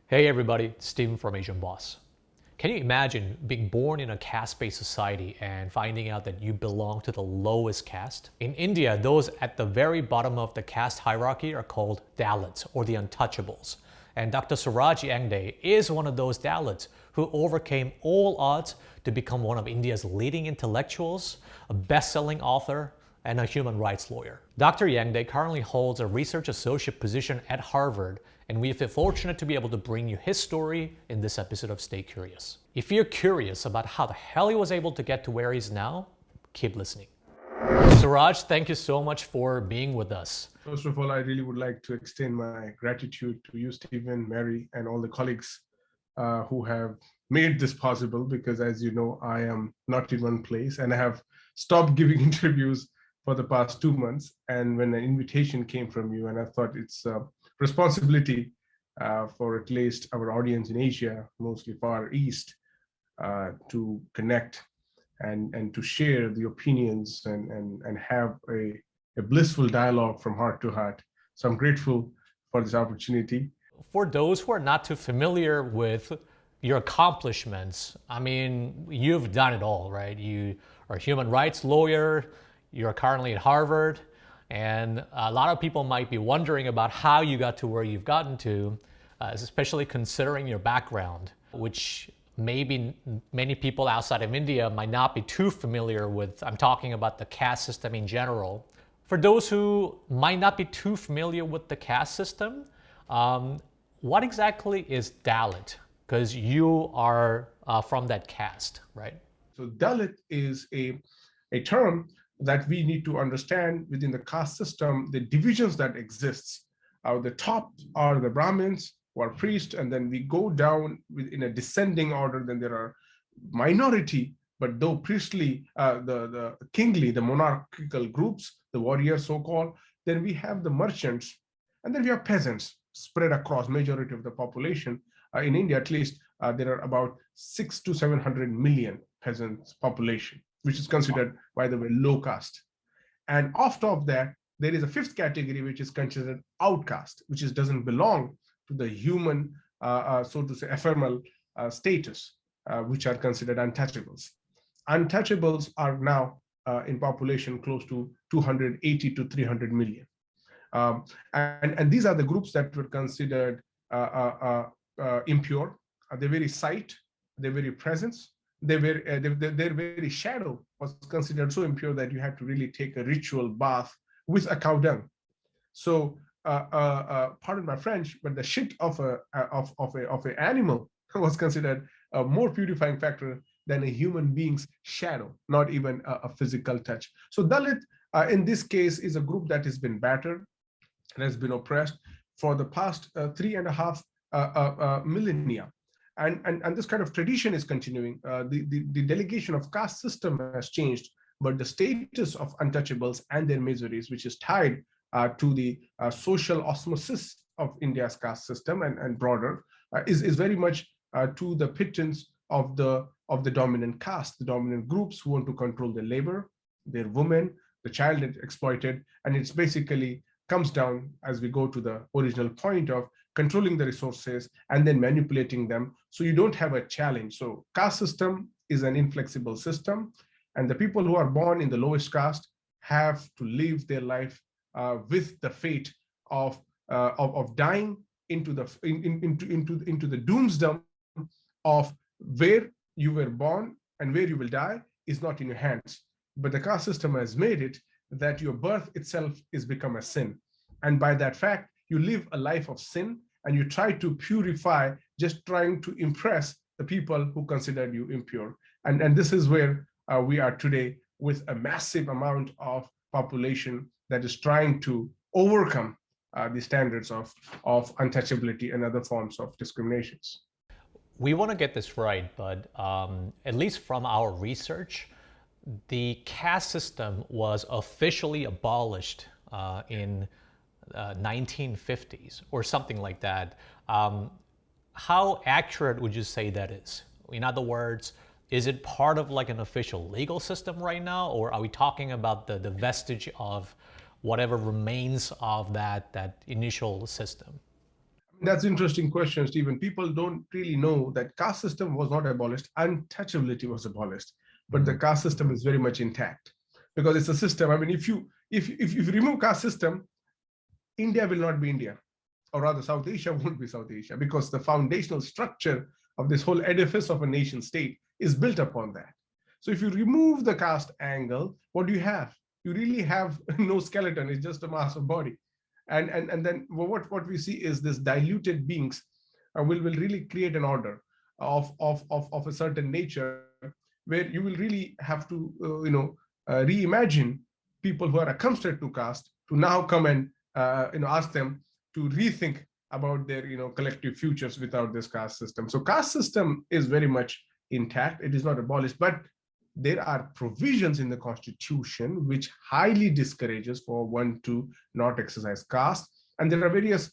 Hey everybody, it's Steven from Asian Boss. Can you imagine being born in a caste-based society and finding out that you belong to the lowest caste? In India, those at the very bottom of the caste hierarchy are called Dalits, or the Untouchables. And Dr. Suraj Yengde is one of those Dalits who overcame all odds to become one of India's leading intellectuals, a best-selling author, and a human rights lawyer. Dr. Yengde currently holds a research associate position at Harvard, and we feel fortunate to be able to bring you his story in this episode of Stay Curious. If you're curious about how the hell he was able to get to where he is now, keep listening. Suraj, thank you so much for being with us. First of all, I really would like to extend my gratitude to you, Stephen, Mary, and all the colleagues who have made this possible, because as you know, I am not in one place and I have stopped giving interviews for the past 2 months. And when an invitation came from you, and I thought it's a responsibility for at least our audience in Asia, mostly Far East, to connect and to share the opinions and have a blissful dialogue from heart to heart. So I'm grateful for this opportunity. For those who are not too familiar with your accomplishments, I mean, you've done it all, right? You are a human rights lawyer, you're currently at Harvard, and a lot of people might be wondering about how you got to where you've gotten to, especially considering your background, which maybe many people outside of India might not be too familiar with. I'm talking about the caste system in general. For those who might not be too familiar with the caste system, what exactly is Dalit? Because you are from that caste, right? So Dalit is a term that we need to understand within the caste system, the divisions that exists. The top are the Brahmins, who are priests, and then we go down in a descending order. Then there are minority, but though priestly, the kingly, the monarchical groups, the warriors so-called. Then we have the merchants, and then we have peasants spread across majority of the population. In India, at least, there are about 600 to 700 million peasants population, which is considered, by the way, low caste. And off top of that, there is a fifth category, which is considered outcast, which doesn't belong to the human, so to say, ephemeral status, which are considered untouchables. Untouchables are now in population close to 280 to 300 million. And these are the groups that were considered impure. Their very sight, their very presence, their very shadow was considered so impure that you had to really take a ritual bath with a cow dung. So, pardon my French, but the shit of an animal was considered a more purifying factor than a human being's shadow, not even a physical touch. So Dalit, in this case, is a group that has been battered and has been oppressed for the past 3.5 millennia. And this kind of tradition is continuing. The delegation of caste system has changed, but the status of untouchables and their miseries, which is tied to the social osmosis of India's caste system and broader, is very much to the pittance of the dominant caste, the dominant groups who want to control their labor, their women, the child exploited, and it's basically comes down, as we go to the original point, of controlling the resources and then manipulating them, so you don't have a challenge. So caste system is an inflexible system, and the people who are born in the lowest caste have to live their life with the fate of dying into the doomsdom of where you were born and where you will die is not in your hands. But the caste system has made it that your birth itself is become a sin. And by that fact, you live a life of sin and you try to purify, just trying to impress the people who considered you impure. And this is where we are today, with a massive amount of population that is trying to overcome the standards of untouchability and other forms of discriminations. We want to get this right, but at least from our research, the caste system was officially abolished in 1950s or something like that. How accurate would you say that is? In other words, is it part of like an official legal system right now, or are we talking about the vestige of whatever remains of that initial system? That's an interesting question, Stephen. People don't really know that caste system was not abolished. Untouchability was abolished, but the caste system is very much intact because it's a system. I mean, if you remove caste system, India will not be India, or rather South Asia won't be South Asia, because the foundational structure of this whole edifice of a nation state is built upon that. So if you remove the caste angle, what do you have? You really have no skeleton, it's just a mass of body. And then what we see is this diluted beings will really create an order of a certain nature, where you will really have to reimagine people who are accustomed to caste to now come and ask them to rethink about their collective futures without this caste system. So caste system is very much intact. It is not abolished, but there are provisions in the constitution which highly discourages for one to not exercise caste, and there are various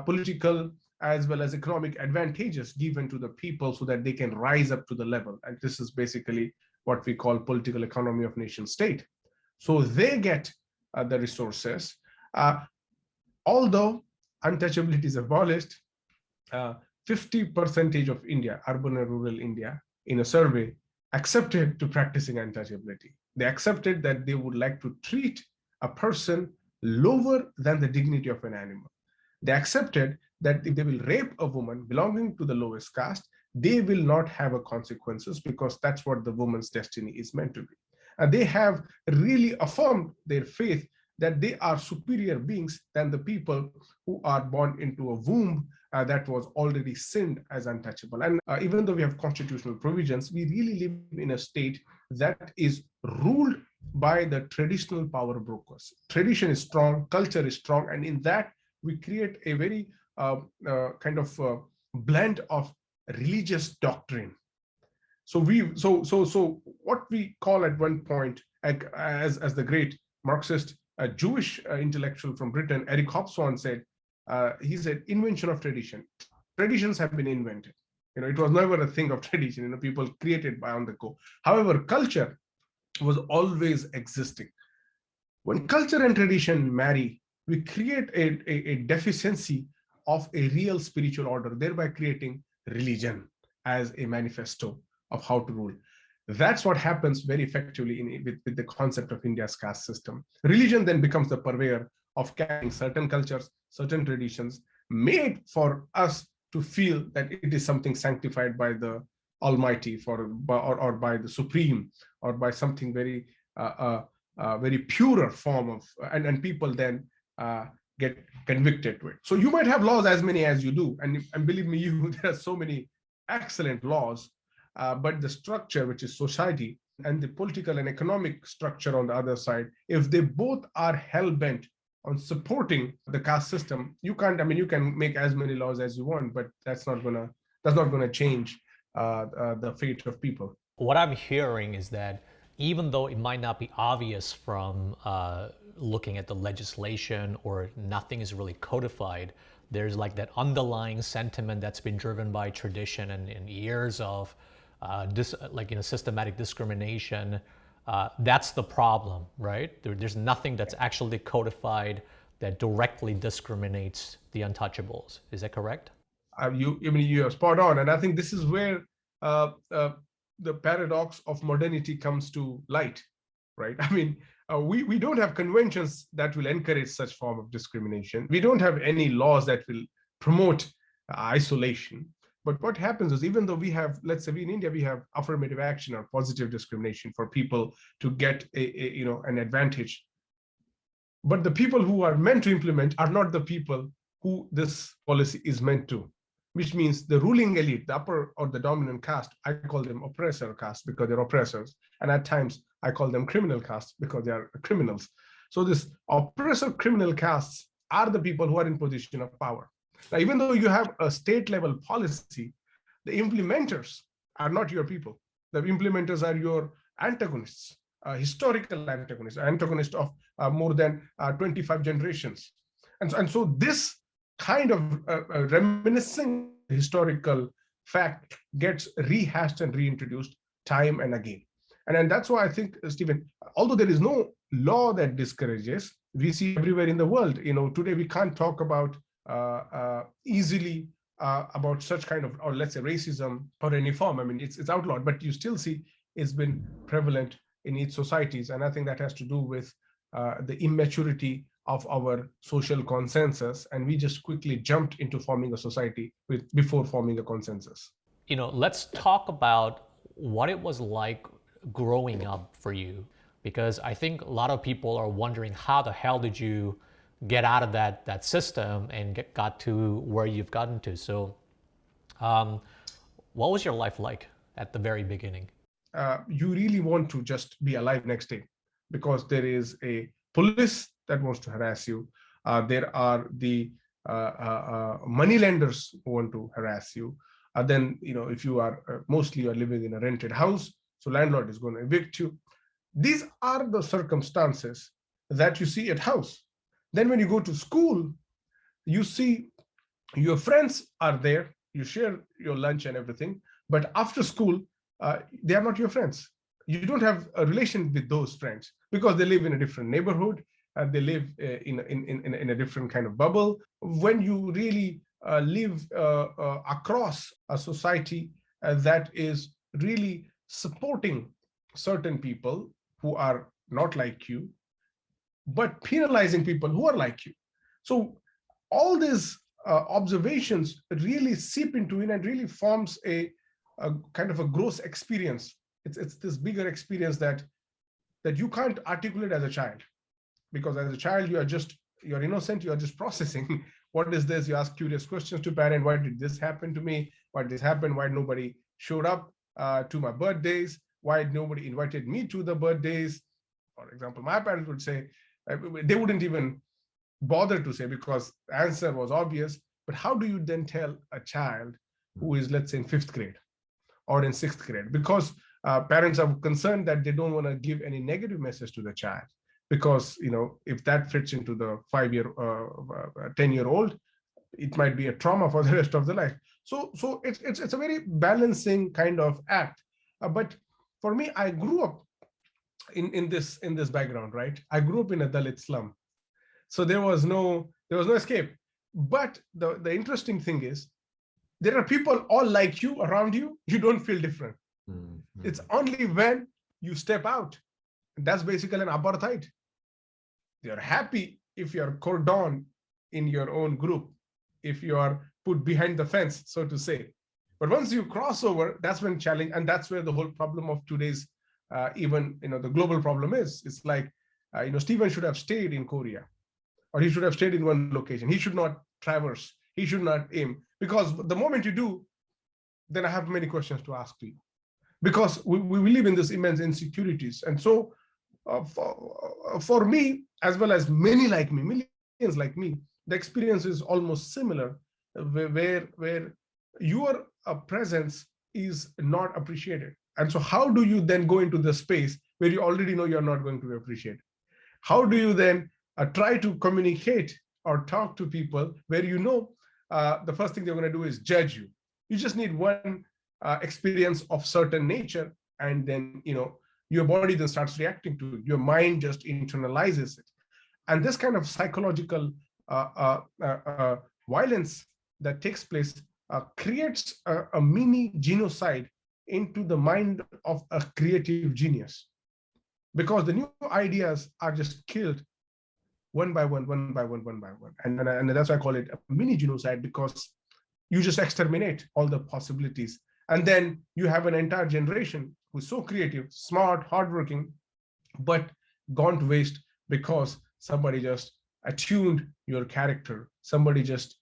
political as well as economic advantages given to the people so that they can rise up to the level. And this is basically what we call political economy of nation state. So they get the resources. Although untouchability is abolished, 50% of India, urban and rural India, in a survey, accepted to practicing untouchability. They accepted that they would like to treat a person lower than the dignity of an animal. They accepted that if they will rape a woman belonging to the lowest caste, they will not have a consequences, because that's what the woman's destiny is meant to be. And they have really affirmed their faith that they are superior beings than the people who are born into a womb that was already sinned as untouchable. And even though we have constitutional provisions, we really live in a state that is ruled by the traditional power brokers. Tradition is strong, culture is strong, and in that we create a very blend of religious doctrine. So what we call at one point, as the great Marxist Jewish intellectual from Britain, Eric Hobsbawm, said, he said, invention of tradition. Traditions have been invented. It was never a thing of tradition. People created by on the go. However, culture was always existing. When culture and tradition marry, we create a deficiency of a real spiritual order, thereby creating religion as a manifesto of how to rule. That's what happens very effectively with the concept of India's caste system. Religion then becomes the purveyor of carrying certain cultures, certain traditions, made for us to feel that it is something sanctified by the Almighty, or by the Supreme, or by something very very purer form of, and people then get convicted to it. So you might have laws as many as you do, and believe me, there are so many excellent laws, but the structure, which is society, and the political and economic structure on the other side, if they both are hell-bent on supporting the caste system, you can make as many laws as you want, but that's not gonna change the fate of people. What I'm hearing is that even though it might not be obvious from looking at the legislation, or nothing is really codified, there's like that underlying sentiment that's been driven by tradition and years of systematic discrimination. That's the problem, right? There's nothing that's actually codified that directly discriminates the untouchables. Is that correct? You are spot on, and I think this is where the paradox of modernity comes to light, right? We don't have conventions that will encourage such form of discrimination. We don't have any laws that will promote isolation. But what happens is, even though we have, let's say, in India, we have affirmative action or positive discrimination for people to get an advantage. But the people who are meant to implement are not the people who this policy is meant to, which means the ruling elite, the upper or the dominant caste. I call them oppressor caste because they're oppressors. And at times I call them criminal caste because they are criminals. So this oppressor criminal castes are the people who are in position of power. Now, even though you have a state level policy, the implementers are not your people. The implementers are your antagonists, historical antagonists of more than 25 generations. And so this kind of reminiscing historical fact gets rehashed and reintroduced time and again. And that's why I think, Stephen, although there is no law that discourages, we see everywhere in the world, today we can't talk about easily about such kind of, or let's say racism or any form. I mean, it's outlawed, but you still see it's been prevalent in each societies. And I think that has to do with the immaturity of our social consensus. And we just quickly jumped into forming a society before forming a consensus. Let's talk about what it was like growing up for you, because I think a lot of people are wondering how the hell did you get out of that system and got to where you've gotten to. So, what was your life like at the very beginning? You really want to just be alive next day, because there is a police that wants to harass you. There are the money lenders who want to harass you. Then, if you are mostly you're living in a rented house, so landlord is going to evict you. These are the circumstances that you see at house. Then when you go to school, you see your friends are there, you share your lunch and everything, but after school, they are not your friends. You don't have a relation with those friends because they live in a different neighborhood, they live in a different kind of bubble. When you really live across a society that is really supporting certain people who are not like you, but penalizing people who are like you. So all these observations really seep into it and really forms a kind of a gross experience. It's this bigger experience that you can't articulate as a child, because as a child you're innocent, you are just processing. What is this? You ask curious questions to parent. Why did this happen to me? Why did this happen? Why nobody showed up to my birthdays? Why nobody invited me to the birthdays? For example, my parents would say, they wouldn't even bother to say because the answer was obvious. But how do you then tell a child who is, let's say, in 5th grade or in 6th grade? Because parents are concerned that they don't want to give any negative message to the child, because if that fits into the 5-year 10-year-old, it might be a trauma for the rest of the life. So it's a very balancing kind of act. But for me, I grew up in this background, right? I grew up in a Dalit slum, so there was no escape. But the interesting thing is, there are people all like you around you. You don't feel different. Mm-hmm. It's only when you step out. That's basically an apartheid. You're happy if you're cordoned in your own group, if you are put behind the fence, so to say. But once you cross over, that's when challenge, and that's where the whole problem of today's even the global problem is. It's like Stephen should have stayed in Korea, or he should have stayed in one location. He should not traverse. He should not aim, because the moment you do, then I have many questions to ask to you, because we live in this immense insecurities. And so for me, as well as many like me, millions like me, the experience is almost similar, where your presence is not appreciated. And so how do you then go into the space where you already know you're not going to be appreciated? How do you then try to communicate or talk to people where the first thing they're going to do is judge you? You just need one experience of certain nature, and then your body then starts reacting to it. Your mind just internalizes it. And this kind of psychological violence that takes place creates a mini genocide into the mind of a creative genius, because the new ideas are just killed one by one, one by one, one by one. And that's why I call it a mini genocide, because you just exterminate all the possibilities. And then you have an entire generation who's so creative, smart, hardworking, but gone to waste because somebody just attuned your character. Somebody just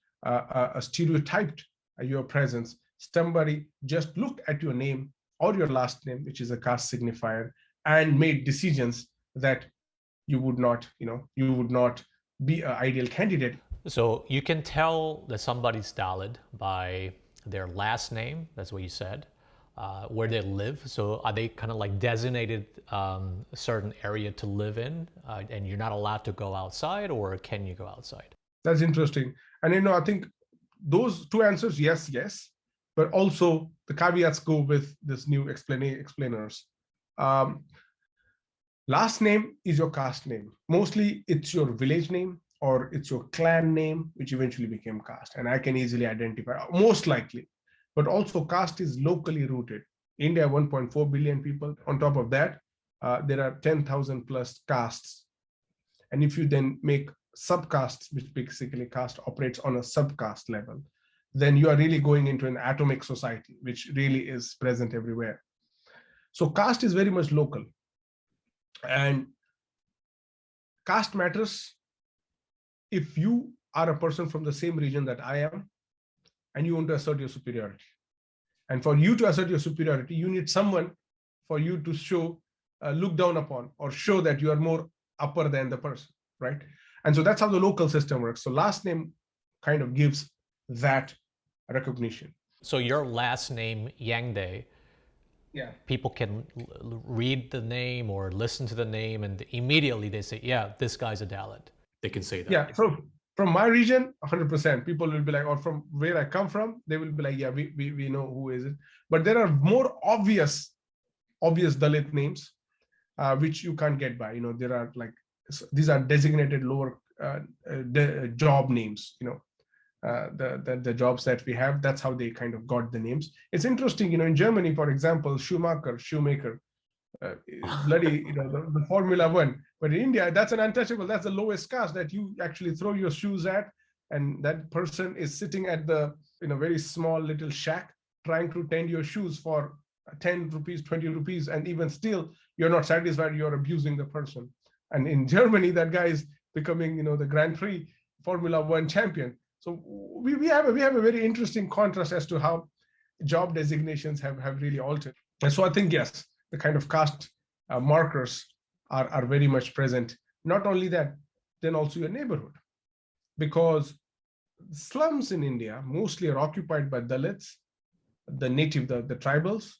stereotyped your presence. Somebody just looked at your name or your last name, which is a caste signifier, and made decisions that you would not be an ideal candidate. So you can tell that somebody's Dalit by their last name. That's what you said. Where they live. So are they kind of like designated a certain area to live in, and you're not allowed to go outside, or can you go outside? That's interesting. And I think those two answers, yes, but also the caveats go with this new explainers. Last name is your caste name. Mostly it's your village name, or it's your clan name, which eventually became caste. And I can easily identify, most likely. But also caste is locally rooted. India, 1.4 billion people. On top of that, there are 10,000 plus castes. And if you then make subcastes, which basically caste operates on a subcaste level, then you are really going into an atomic society, which really is present everywhere. So caste is very much local. And caste matters if you are a person from the same region that I am, and you want to assert your superiority. And for you to assert your superiority, you need someone for you to show, look down upon, or show that you are more upper than the person, right? And so that's how the local system works. So last name kind of gives that recognition. So your last name, Yengde, Yeah. people can read the name or listen to the name and immediately they say, yeah, this guy's a Dalit. They can say that. Yeah. So from my region, 100%, people will be like, or from where I come from, they will be like, yeah, we know who is it. But there are more obvious Dalit names, which you can't get by. There are like, these are designated lower job names, the jobs that we have. That's how they kind of got the names. It's interesting, in Germany, for example, shoemaker, bloody, the Formula One. But in India, that's an untouchable. That's the lowest caste that you actually throw your shoes at, and that person is sitting at the very small little shack trying to tend your shoes for 10 rupees, 20 rupees, and even still you're not satisfied. You're abusing the person. And in Germany, that guy is becoming the Grand Prix Formula One champion. So we have a very interesting contrast as to how job designations have really altered. And so I think, yes, the kind of caste markers are very much present. Not only that, then also your neighborhood, because slums in India mostly are occupied by Dalits, the native, the tribals,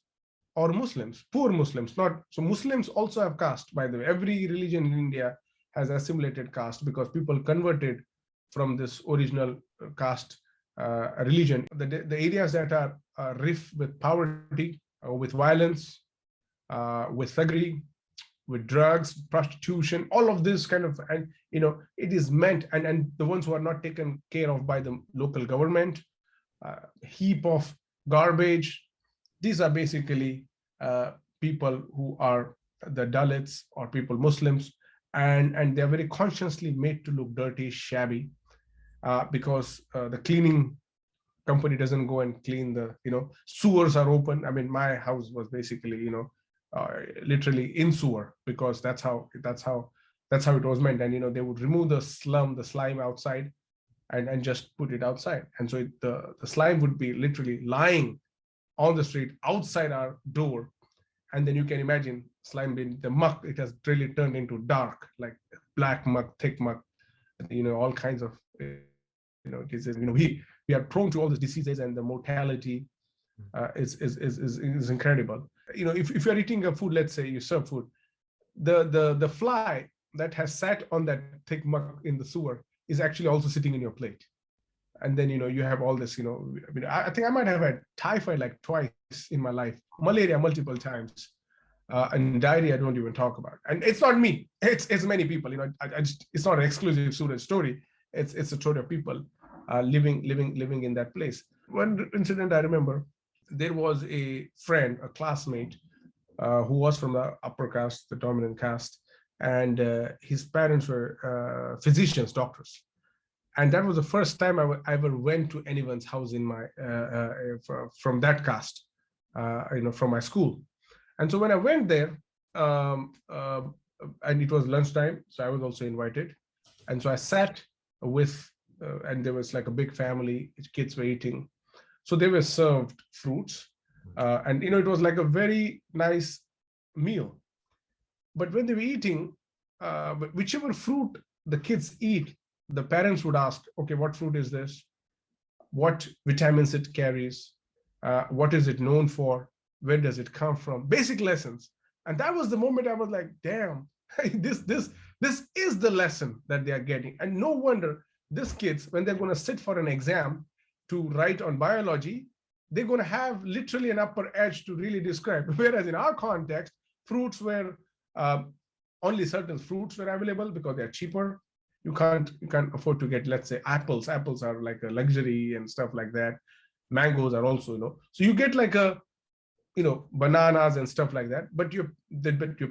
or Muslims, poor Muslims. Not so Muslims also have caste, by the way. Every religion in India has assimilated caste because people converted from this original caste religion. The areas that are rife with poverty, with violence, with thuggery, with drugs, prostitution, all of this kind of, and it is meant, and the ones who are not taken care of by the local government, heap of garbage. These are basically people who are the Dalits or people, Muslims, and they're very consciously made to look dirty, shabby, because the cleaning company doesn't go and clean the, sewers are open. I mean, my house was basically, literally in sewer, because that's how it was meant. And they would remove the slime outside and just put it outside. And so the slime would be literally lying on the street outside our door. And then you can imagine slime being the muck, it has really turned into dark, like black muck, thick muck, all kinds of diseases. We are prone to all these diseases, and the mortality is incredible. If you're eating a food, let's say you serve food, the fly that has sat on that thick muck in the sewer is actually also sitting in your plate. And then you have all this, I think I might have had typhoid like twice in my life, malaria multiple times, and diarrhea I don't even talk about. And it's not me, it's many people. It's not an exclusive Suraj story. It's a story of people living in that place. One incident I remember, there was a friend, a classmate, who was from the upper caste, the dominant caste, and his parents were physicians, doctors. And that was the first time I ever went to anyone's house in my from that caste, from my school. And so when I went there, and it was lunchtime, so I was also invited. And so I sat with, and there was like a big family, kids were eating. So they were served fruits, and it was like a very nice meal. But when they were eating, whichever fruit the kids eat, the parents would ask, okay, what fruit is this? What vitamins it carries? What is it known for? Where does it come from? Basic lessons. And that was the moment I was like, damn, this is the lesson that they are getting. And no wonder these kids, when they're going to sit for an exam to write on biology, they're going to have literally an upper edge to really describe. Whereas in our context, fruits were only certain fruits were available because they're cheaper. you can't afford to get, let's say, apples. Apples are like a luxury and stuff like that. Mangoes are also, so you get like a, bananas and stuff like that. But your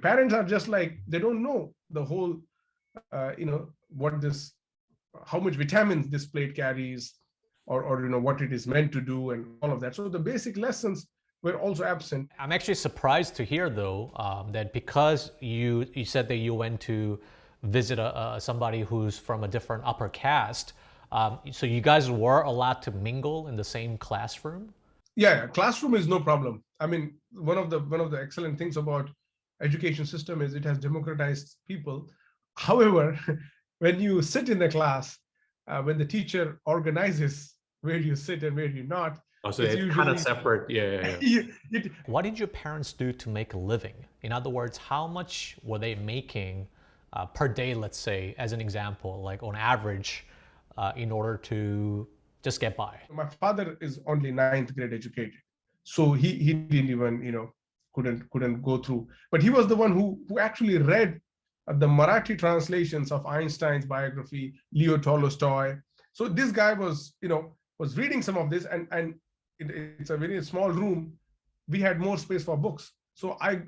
parents are just like, they don't know the whole, what this, how much vitamins this plate carries, or what it is meant to do and all of that. So the basic lessons were also absent. I'm actually surprised to hear though that because you said that you went to visit somebody who's from a different upper caste, so you guys were allowed to mingle in the same classroom? Yeah, classroom is no problem. I mean, one of the excellent things about education system is it has democratized people. However, when you sit in the class, when the teacher organizes where you sit and where you not, Oh, so it's kind of separate. Yeah. What did your parents do to make a living? In other words, how much were they making per day, let's say, as an example, like on average, in order to just get by? My father is only 9th grade educated, so he didn't even, couldn't go through. But he was the one who actually read the Marathi translations of Einstein's biography, Leo Tolstoy. So this guy was reading some of this, and it's a very small room. We had more space for books. So I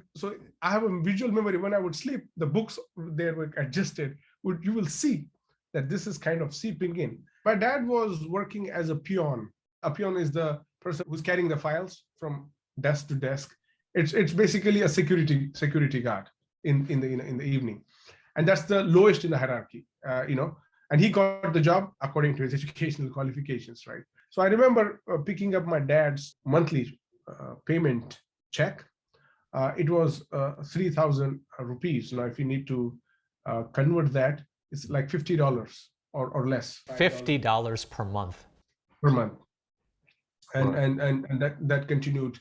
have a visual memory. When I would sleep, the books there were adjusted. You will see that this is kind of seeping in. My dad was working as a peon. A peon is the person who's carrying the files from desk to desk. It's basically a security guard in the evening, and that's the lowest in the hierarchy. And he got the job according to his educational qualifications, right? So I remember picking up my dad's monthly payment check. It was 3,000 rupees. Now, if you need to convert that, it's like $50 or less. $50 per month. Per month, and Right. and that continued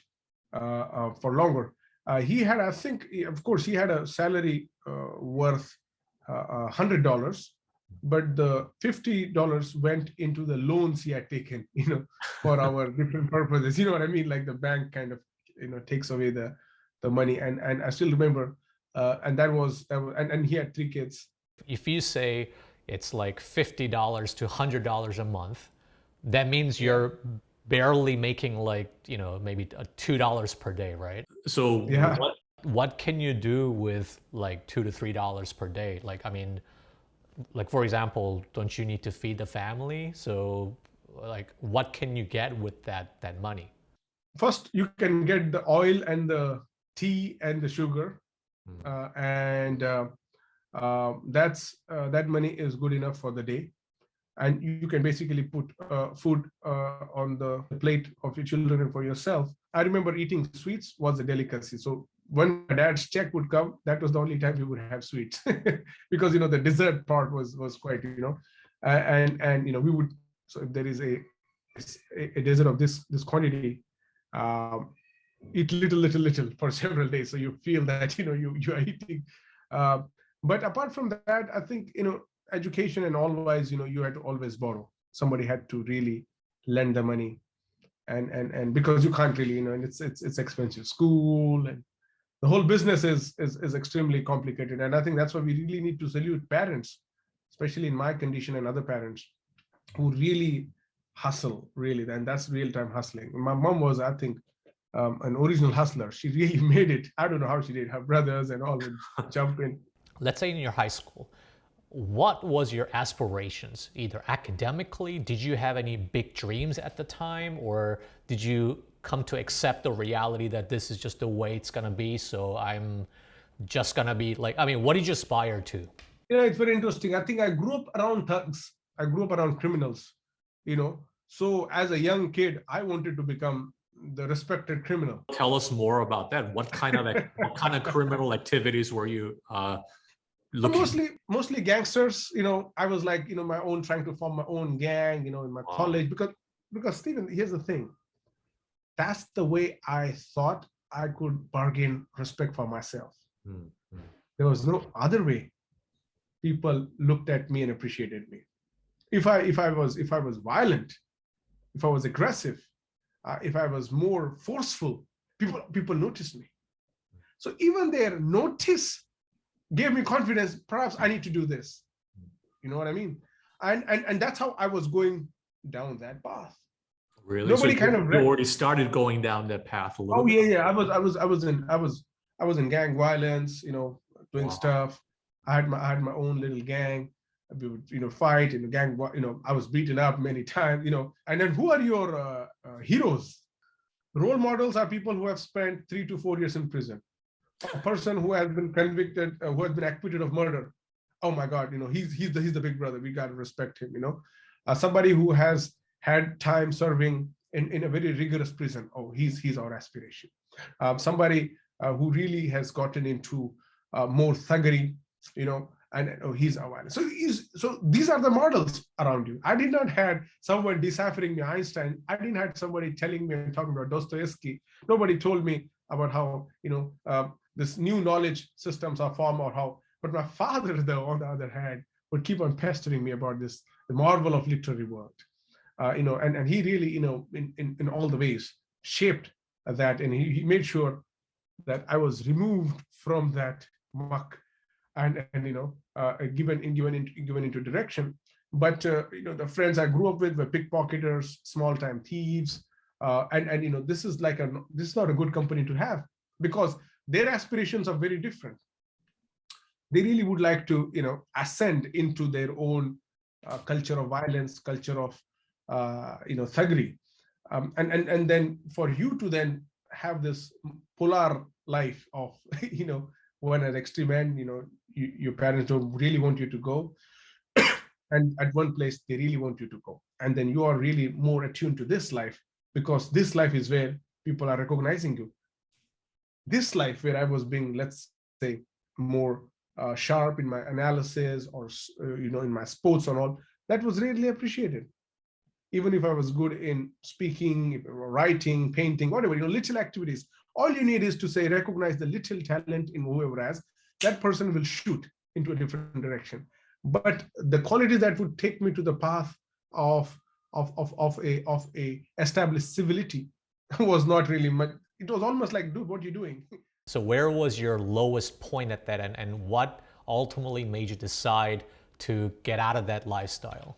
for longer. He had, I think, of course, he had a salary worth $100, but the $50 went into the loans he had taken, for our different purposes. You know what I mean? Like the bank kind of, takes away the money. And I still remember, and and he had 3 kids. If you say it's like $50 to $100 a month, that means you're barely making like, maybe $2 per day, right? So Yeah. What can you do with like $2 to $3 per day? Like, I mean, like for example, don't you need to feed the family? So like, what can you get with that money? First, you can get the oil and the tea and the sugar, and that money is good enough for the day. And you can basically put food on the plate of your children and for yourself. I remember eating sweets was a delicacy. So when my dad's check would come, that was the only time we would have sweets, because the dessert part was quite, and we would. So if there is a dessert of this quantity, eat little for several days, so you feel that you are eating. But apart from that, I think education and always, you had to always borrow. Somebody had to really lend the money, and because you can't really, and it's expensive. School and the whole business is extremely complicated. And I think that's why we really need to salute parents, especially in my condition and other parents, who really hustle, really. And that's real-time hustling. My mom was, I think, an original hustler. She really made it. I don't know how she did. Her brothers and all would jump in. Let's say in your high school, what was your aspirations, either academically? Did you have any big dreams at the time, or did you come to accept the reality that this is just the way it's gonna be, so I'm just gonna be like, I mean, what did you aspire to? It's very interesting. I think I grew up around thugs. I grew up around criminals, So as a young kid, I wanted to become the respected criminal. Tell us more about that. What kind of criminal activities were you looking? Mostly gangsters. I was like, my own, trying to form my own gang, in my college, because Stephen, here's the thing. That's the way I thought I could bargain respect for myself. Mm-hmm. There was no other way people looked at me and appreciated me. If I was violent, if I was aggressive, if I was more forceful, people noticed me. So even their notice gave me confidence. Perhaps I need to do this. You know what I mean? And that's how I was going down that path. Really? So Nobody kind of you already started going down that path a little Oh bit? yeah. I was in gang violence, doing stuff. I had my own little gang. We would, fight in the gang. I was beaten up many times. And then who are your heroes? Role models are people who have spent 3 to 4 years in prison. A person who has been convicted, who has been acquitted of murder. Oh my God, he's the big brother. We got to respect him. Somebody who has had time serving in a very rigorous prison. Oh, he's our aspiration. Somebody who really has gotten into more thuggery, and he's our violence. So these are the models around you. I did not had someone deciphering me Einstein. I didn't have somebody telling me and talking about Dostoevsky. Nobody told me about how this new knowledge systems are formed or how. But my father, though, on the other hand, would keep on pestering me about the marvel of literary world. And he really, in all the ways shaped that, and he made sure that I was removed from that muck and given into direction. But the friends I grew up with were pickpocketers, small time thieves, and this is not a good company to have, because their aspirations are very different. They really would like to ascend into their own culture of violence, culture of thuggery, and then for you to then have this polar life of when at extreme end, your parents don't really want you to go, and at one place they really want you to go, and then you are really more attuned to this life, because this life is where people are recognizing you. This life where I was being, let's say, more sharp in my analysis, or in my sports and all, that was really appreciated. Even if I was good in speaking, writing, painting, whatever, little activities, all you need is to say, recognize the little talent in whoever has, that person will shoot into a different direction. But the quality that would take me to the path of a established civility was not really much. It was almost like, dude, what are you doing? So where was your lowest point at that, and what ultimately made you decide to get out of that lifestyle?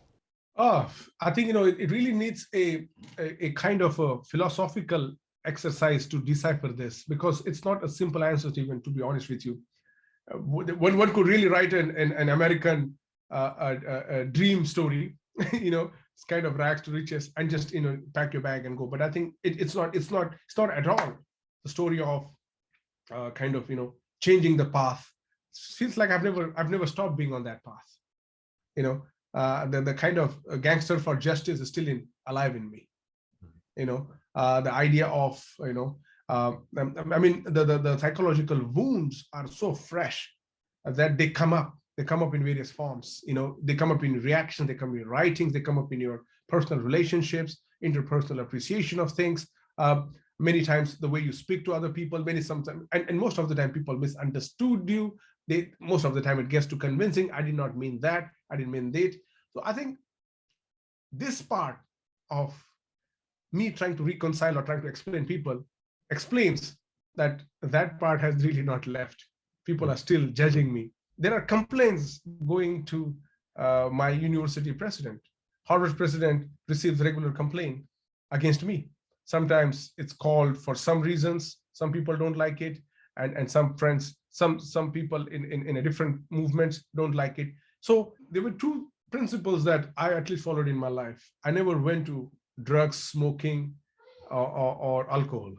I think it really needs a kind of a philosophical exercise to decipher this, because it's not a simple answer, Stephen, to be honest with you. One could really write an American dream story, it's kind of rags to riches, and just pack your bag and go. But I think it's not at all the story of kind of changing the path. It feels like I've never stopped being on that path. The kind of gangster for justice is still alive in me. The idea of the psychological wounds are so fresh that they come up in various forms. They come up in reaction, they come in writings, they come up in your personal relationships, interpersonal appreciation of things. Many times the way you speak to other people, sometimes, and most of the time people misunderstood you. Most of the time it gets to convincing, I did not mean that, I didn't mean that. So I think this part of me trying to reconcile or trying to explain people explains that part has really not left. People are still judging me. There are complaints going to my university president. Harvard president receives regular complaint against me. Sometimes it's called for some reasons. Some people don't like it, and some friends, some people in a different movements don't like it. So there were two principles that I at least followed in my life. I never went to drugs, smoking, or alcohol.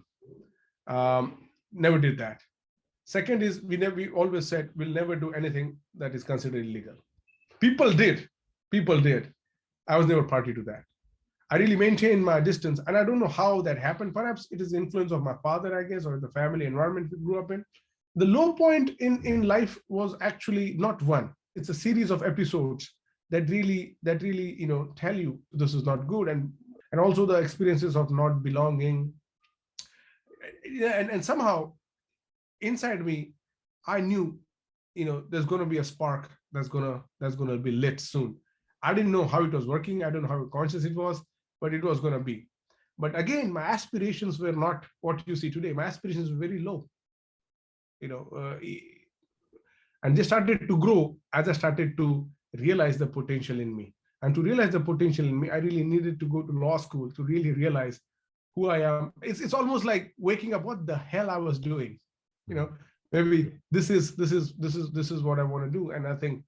Never did that. Second is we always said we'll never do anything that is considered illegal. People did. I was never party to that. I really maintained my distance, and I don't know how that happened. Perhaps it is the influence of my father, I guess, or the family environment we grew up in. The low point in life was actually not one. It's a series of episodes that really tell you this is not good, and also the experiences of not belonging. And somehow inside me, I knew, there's going to be a spark that's going to be lit soon. I didn't know how it was working. I don't know how conscious it was, but it was going to be. But again, my aspirations were not what you see today. My aspirations were very low, and they started to grow as I started to realize the potential in me. And to realize the potential in me, I really needed to go to law school to really realize who I am. It's almost like waking up, what the hell I was doing. Maybe this is what I want to do. And I think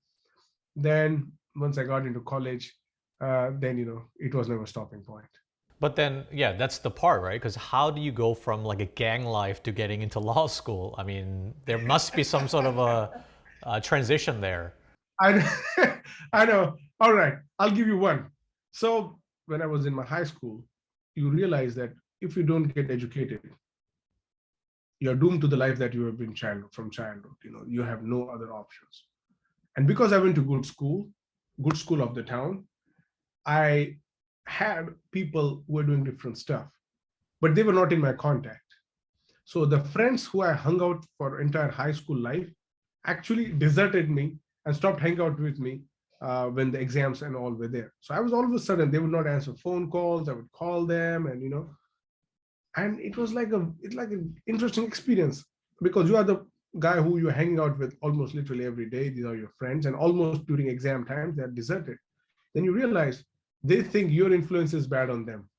then once I got into college, then it was never a stopping point. But then, yeah, that's the part, right? Because how do you go from like a gang life to getting into law school? I mean, there must be some sort of a transition there. I know. All right, I'll give you one. So when I was in my high school, you realize that if you don't get educated, you're doomed to the life that you have been from childhood. You have no other options. And because I went to good school of the town, I had people who were doing different stuff, but they were not in my contact. So the friends who I hung out for entire high school life actually deserted me and stopped hanging out with me when the exams and all were there. So I was all of a sudden, they would not answer phone calls. I would call them, and it was like an interesting experience, because you are the guy who you're hanging out with almost literally every day. These are your friends, and almost during exam times, they're deserted. Then you realize they think your influence is bad on them,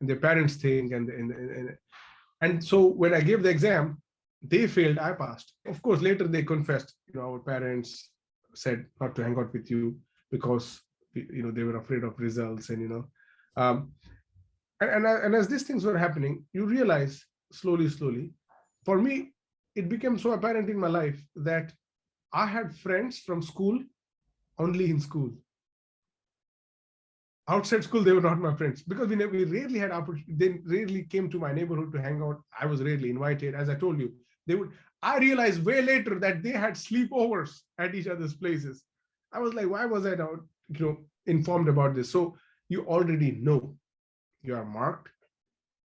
and their parents think, and so when I gave the exam, they failed, I passed. Of course, later they confessed, our parents said not to hang out with you because they were afraid of results, and as these things were happening, you realize slowly, for me, it became so apparent in my life that I had friends from school only in school. Outside school, they were not my friends, because we rarely had opportunity. They rarely came to my neighborhood to hang out. I was rarely invited. As I told you, I realized way later that they had sleepovers at each other's places. I was like, why was I not, informed about this? So you already know you are marked.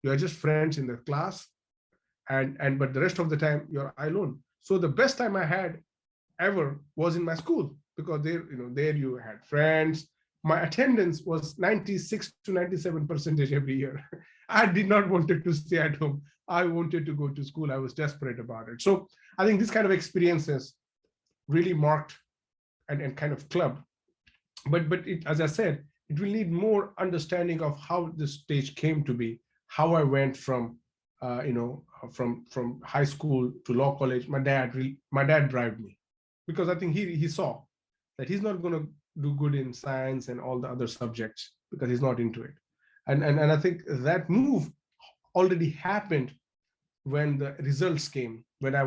You are just friends in the class, but the rest of the time you're alone. So the best time I had ever was in my school, because there you had friends. My attendance was 96 to 97% every year. I did not want to stay at home. I wanted to go to school. I was desperate about it. So I think this kind of experiences really marked and kind of club. But as I said, it will need more understanding of how this stage came to be, how I went from from high school to law college. My dad drove me, because I think he saw that he's not going to do good in science and all the other subjects because he's not into it. And I think that move already happened when the results came, when I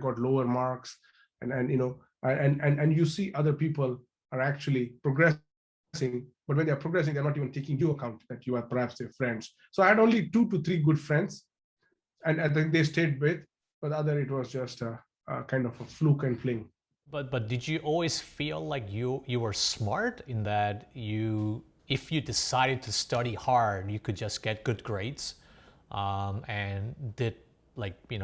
got lower marks, and you see other people are actually progressing, but when they're progressing, they're not even taking into account that you are perhaps their friends. So I had only 2 to 3 good friends, and I think they stayed with, but other, it was just a kind of a fluke and fling. But did you always feel like you were smart in that if you decided to study hard, you could just get good grades? And did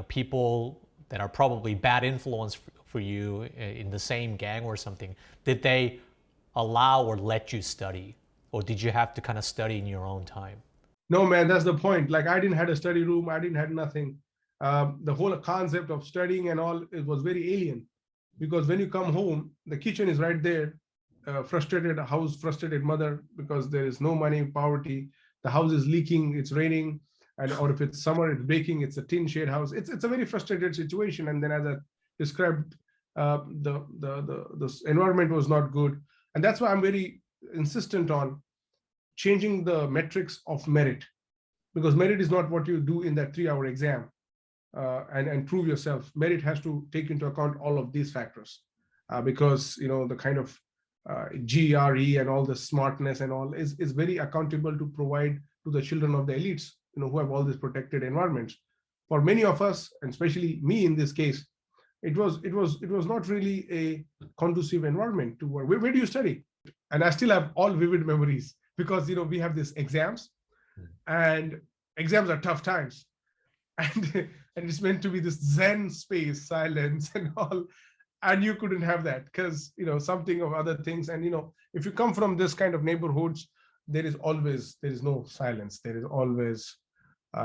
people that are probably bad influence for you in the same gang or something, did they allow or let you study? Or did you have to kind of study in your own time? No, man, that's the point. Like, I didn't have a study room. I didn't have nothing. The whole concept of studying and all, it was very alien. Because when you come home, the kitchen is right there. Frustrated house, frustrated mother, because there is no money, poverty. The house is leaking, it's raining, or if it's summer, it's baking. It's a tin shade house. It's a very frustrated situation. And then, as I described, the environment was not good, and that's why I'm very insistent on changing the metrics of merit, because merit is not what you do in that 3-hour exam. And prove yourself. Merit has to take into account all of these factors, because the kind of GRE and all the smartness and all is very accountable to provide to the children of the elites, who have all these protected environments. For many of us, and especially me in this case, it was not really a conducive environment to work. Where do you study? And I still have all vivid memories, because we have these exams, and exams are tough times. And it's meant to be this Zen space, silence and all, and you couldn't have that because something of other things. And if you come from this kind of neighborhoods, there is no silence. There is always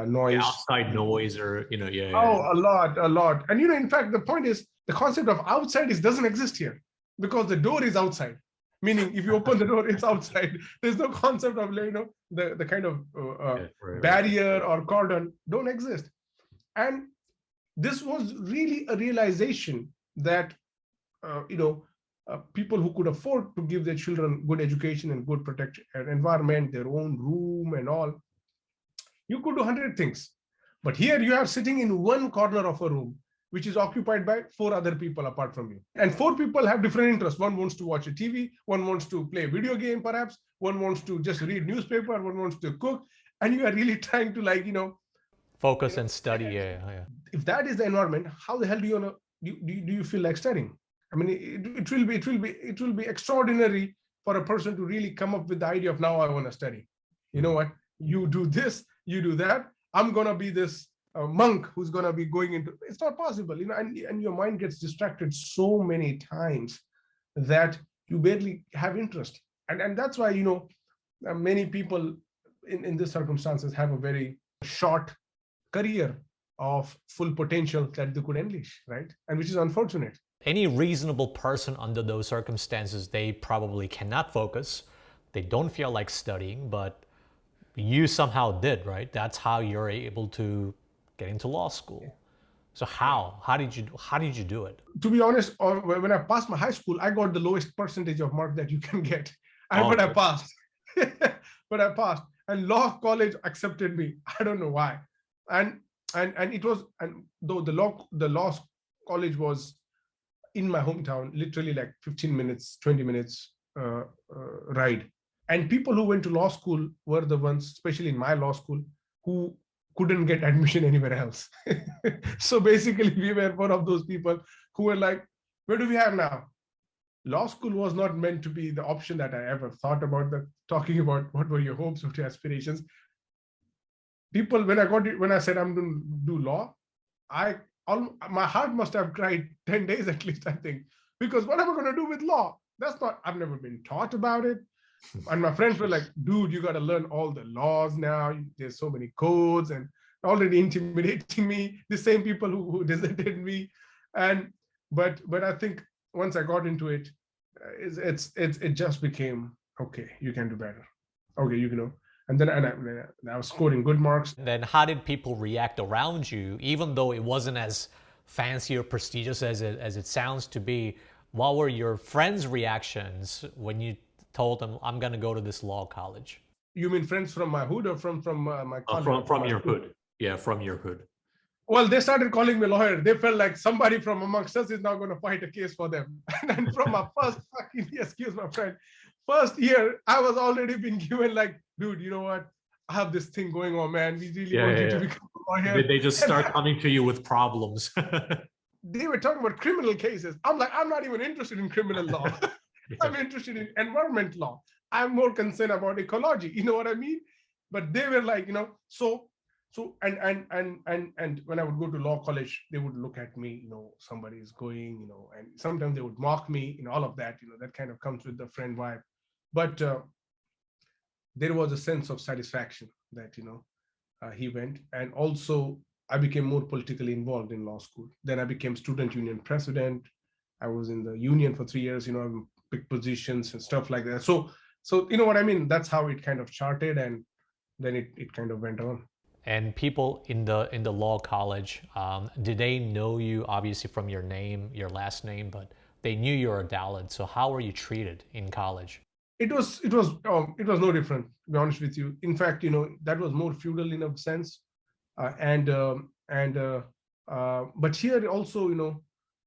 noise, outside noise, or a lot. And in fact, the point is, the concept of outside doesn't exist here, because the door is outside. Meaning, if you open the door, it's outside. There's no concept of, the kind of barrier or cordon don't exist. And this was really a realization that, people who could afford to give their children good education and good protected environment, their own room and all, you could do 100 things. But here you are sitting in one corner of a room, which is occupied by 4 other people apart from you. And 4 people have different interests. One wants to watch a TV, one wants to play a video game, perhaps, one wants to just read newspaper, one wants to cook. And you are really trying to focus and study. Yeah. If that is the environment, how the hell do you feel like studying? I mean, it will be extraordinary for a person to really come up with the idea of, now I want to study. You know what? You do this, you do that. I'm going to be this monk who's going to be going into, it's not possible, and your mind gets distracted so many times that you barely have interest. And that's why, many people in these circumstances have a very short career of full potential that they could unleash, right? And which is unfortunate. Any reasonable person under those circumstances, they probably cannot focus. They don't feel like studying, but you somehow did, right? That's how you're able to get into law school. So how did you do it? To be honest, when I passed my high school, I got the lowest percentage of mark that you can get, but I passed. But I passed, and law college accepted me. I don't know why, and it was, and though the law college was in my hometown, literally like 15 minutes, 20 minutes ride. And people who went to law school were the ones, especially in my law school, who couldn't get admission anywhere else. So basically, we were one of those people who were like, where do we have now? Law school was not meant to be the option that I ever thought about. Talking about what were your hopes, what were your aspirations. People, when I said I'm going to do law, my heart must have cried 10 days at least, I think, because what am I going to do with law? I've never been taught about it. And my friends were like, dude, you got to learn all the laws now. There's so many codes, and already intimidating me, the same people who deserted me. But I think once I got into it, it just became, okay, you can do better. Okay, and then I was scoring good marks. Then how did people react around you, even though it wasn't as fancy or prestigious as it sounds to be? What were your friends' reactions when you told them, I'm going to go to this law college? You mean friends from my hood or from my college? From your hood. Yeah, from your hood. Well, they started calling me a lawyer. They felt like somebody from amongst us is now going to fight a case for them. And from my first excuse my friend, first year, I was already been given like, dude, you know what? I have this thing going on, man. We really want you to become a lawyer. They just start coming to you with problems. They were talking about criminal cases. I'm like, I'm not even interested in criminal law. I'm interested in environment law. I'm more concerned about ecology. You know what I mean? But they were like, and when I would go to law college, they would look at me, somebody is going, and sometimes they would mock me, all of that, that kind of comes with the friend vibe. But there was a sense of satisfaction that, he went. And also I became more politically involved in law school. Then I became student union president. I was in the union for 3 years, big positions and stuff like that. So you know what I mean? That's how it kind of charted, and then it kind of went on. And people in the law college, did they know you obviously from your name, your last name, but they knew you were a Dalit. So how were you treated in college? It was no different, to be honest with you. In fact, that was more feudal in a sense, but here also,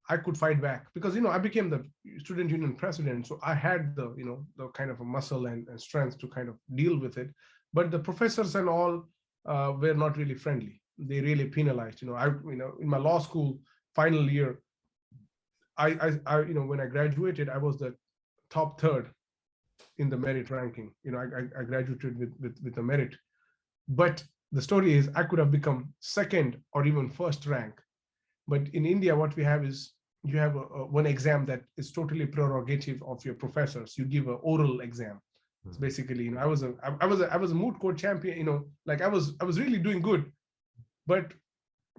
I could fight back because I became the student union president, so I had the the kind of a muscle and strength to kind of deal with it. But the professors and all were not really friendly. They really penalized. In my law school final year, I when I graduated, I was the top third in the merit ranking. I graduated with a merit. But the story is, I could have become second or even first rank. But in India, what we have is, you have one exam that is totally prerogative of your professors. You give an oral exam. It's basically, I was a moot court champion. Like I was really doing good, but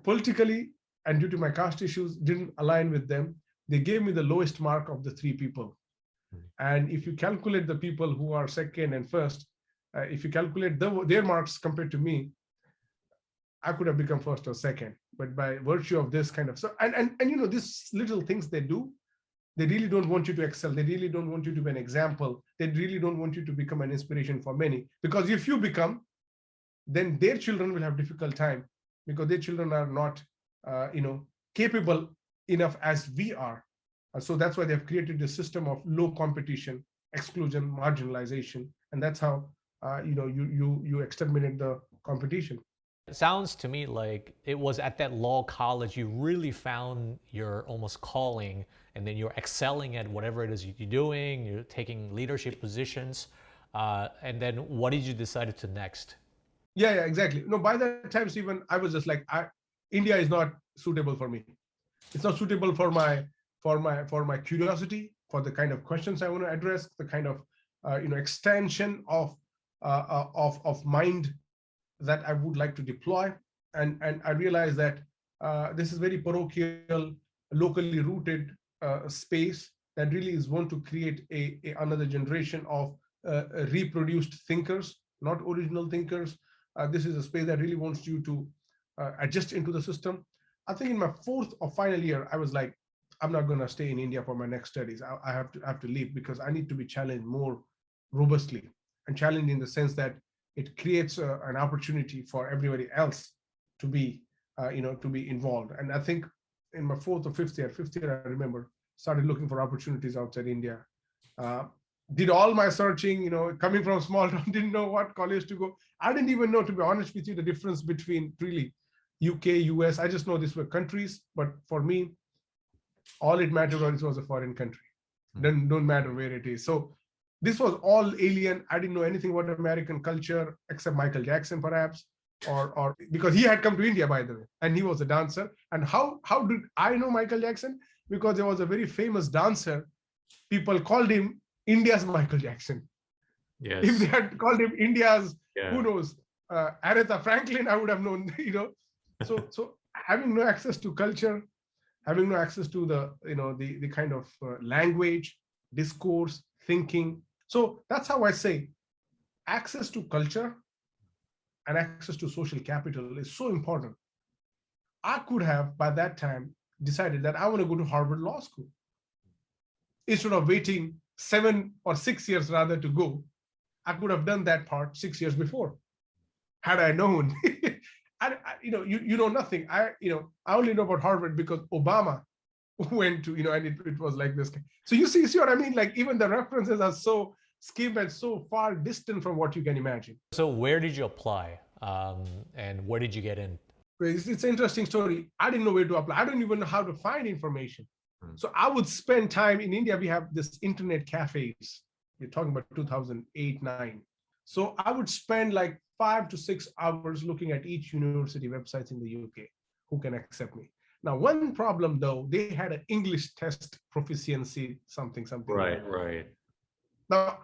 politically and due to my caste issues, didn't align with them. They gave me the lowest mark of the 3 people. And if you calculate the people who are second and first, if you calculate their marks compared to me, I could have become first or second. But by virtue of this kind of so and you know, these little things they do, they really don't want you to excel. They really don't want you to be an example. They really don't want you to become an inspiration for many. Because if you become, then their children will have difficult time because their children are not, capable enough as we are. So that's why they've created a system of low competition, exclusion, marginalization, and that's how you exterminate the competition. It sounds to me like it was at that law college you really found your almost calling, and then you're excelling at whatever it is you're doing. You're taking leadership positions, and then what did you decide to next? Yeah, exactly. No, by that time, Stephen, I was just like, India is not suitable for me. It's not suitable for my curiosity, for the kind of questions I want to address, the kind of extension of mind that I would like to deploy. And I realized that this is very parochial, locally rooted space that really is want to create another generation of reproduced thinkers, not original thinkers. This is a space that really wants you to adjust into the system. I think in my fourth or final year, I was like, I'm not going to stay in India for my next studies. I have to leave because I need to be challenged more robustly, and challenged in the sense that it creates an opportunity for everybody else to be involved. And I think in my fourth or fifth year, I remember, started looking for opportunities outside India. Did all my searching, coming from small town, didn't know what college to go. I didn't even know, to be honest with you, the difference between really UK, US. I just know these were countries, but for me, all it mattered was a foreign country. Don't matter where it is. So this was all alien. I didn't know anything about American culture except Michael Jackson, perhaps, or because he had come to India, by the way, and he was a dancer. And how did I know Michael Jackson? Because there was a very famous dancer. People called him India's Michael Jackson. Yes. If they had called him India's, who knows, Aretha Franklin, I would have known. So having no access to culture, having no access to the kind of language, discourse, thinking. So that's how I say access to culture and access to social capital is so important. I could have, by that time, decided that I want to go to Harvard Law School. Instead of waiting 7 or 6 years rather to go, I could have done that part 6 years before. Had I known, you know nothing. I only know about Harvard because Obama went to, and it was like this. So you see what I mean? Like even the references are so skewed and so far distant from what you can imagine. So where did you apply, and where did you get in? It's an interesting story. I didn't know where to apply. I don't even know how to find information. So I would spend time in India. We have this internet cafes. You're talking about 2008, 9. So I would spend like 5 to 6 hours looking at each university websites in the UK who can accept me. Now, one problem though, they had an English test proficiency, something. Right. Now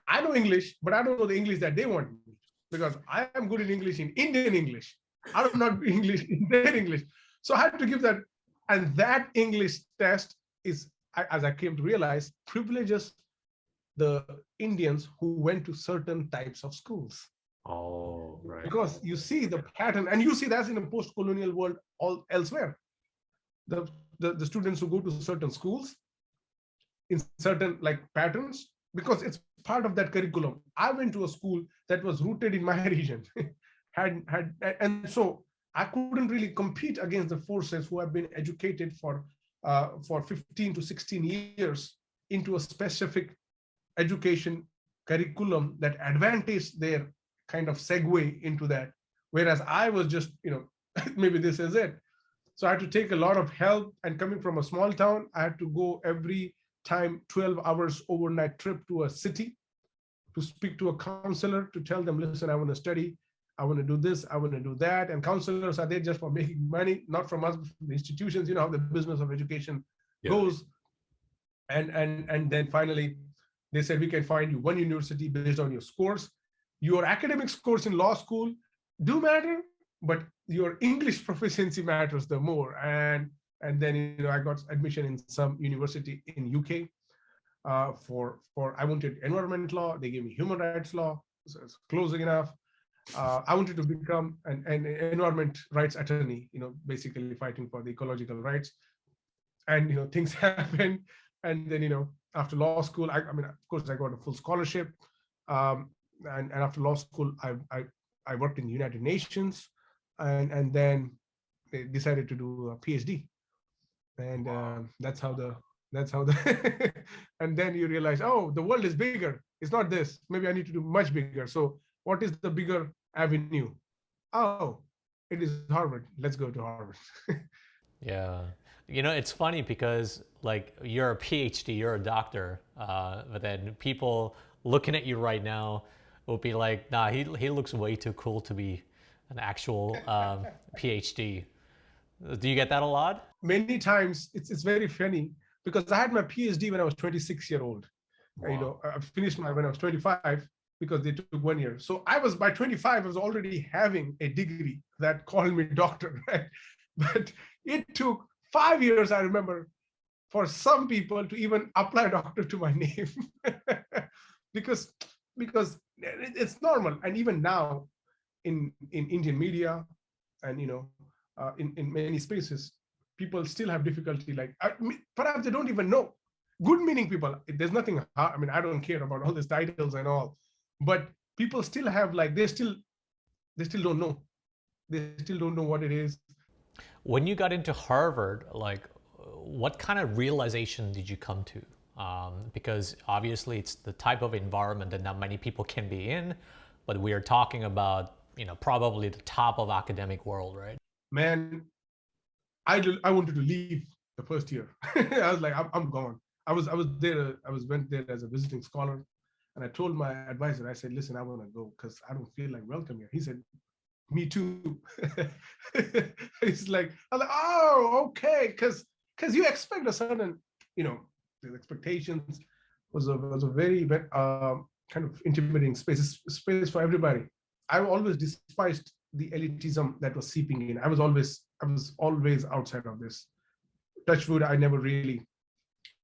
I know English, but I don't know the English that they want me, because I am good in English, in Indian English. I don't know English in their English. So I had to give that. And that English test is, as I came to realize, privileges the Indians who went to certain types of schools. Oh, right. Because you see the pattern, and you see that's in a post-colonial world all elsewhere. The students who go to certain schools in certain patterns, because it's part of that curriculum. I went to a school that was rooted in my region, and so I couldn't really compete against the forces who have been educated for 15 to 16 years into a specific education curriculum that advantaged their kind of segue into that. Whereas I was just, maybe this is it. So I had to take a lot of help, and coming from a small town, I had to go every time 12 hours overnight trip to a city to speak to a counselor, to tell them, listen, I want to study. I want to do this, I want to do that. And counselors are there just for making money, not from us, from the institutions. You know how the business of education goes. And then finally, they said, we can find you one university based on your scores. Your academic scores in law school do matter, but your English proficiency matters the more. And then I got admission in some university in UK. For I wanted environment law. They gave me human rights law. So it's closing enough. I wanted to become an environment rights attorney. Basically fighting for the ecological rights. And things happen. And then after law school, I mean, of course, I got a full scholarship. And after law school, I worked in the United Nations, and then they decided to do a PhD. And that's how the and then you realize, oh, the world is bigger. It's not this. Maybe I need to do much bigger. So what is the bigger avenue? Oh, it is Harvard. Let's go to Harvard. Yeah. It's funny because like you're a PhD, you're a doctor, but then people looking at you right now will be like, nah, he looks way too cool to be an actual PhD. Do you get that a lot? Many times it's very funny because I had my PhD when I was 26-year-old. Wow. I finished when I was 25 because they took 1 year. So I was by 25, I was already having a degree that called me doctor, right? But it took 5 years, I remember, for some people to even apply doctor to my name because it's normal. And even now in Indian media and in many spaces, people still have difficulty. Like perhaps they don't even know. Good meaning people. There's nothing. I mean, I don't care about all these titles and all, but people still have like they still don't know. They still don't know what it is. When you got into Harvard, like, what kind of realization did you come to? Because obviously it's the type of environment that not many people can be in, but we are talking about, probably the top of academic world, right? Man, I wanted to leave the first year. I was like, I'm gone. I went there as a visiting scholar, and I told my advisor, I said, listen, I want to go because I don't feel like welcome here. He said, me too. It's like, I'm like, oh, okay, because you expect a certain, the expectations was a very kind of intimidating space for everybody. I always despised the elitism that was seeping in. I was always outside of this. Touchwood, I never really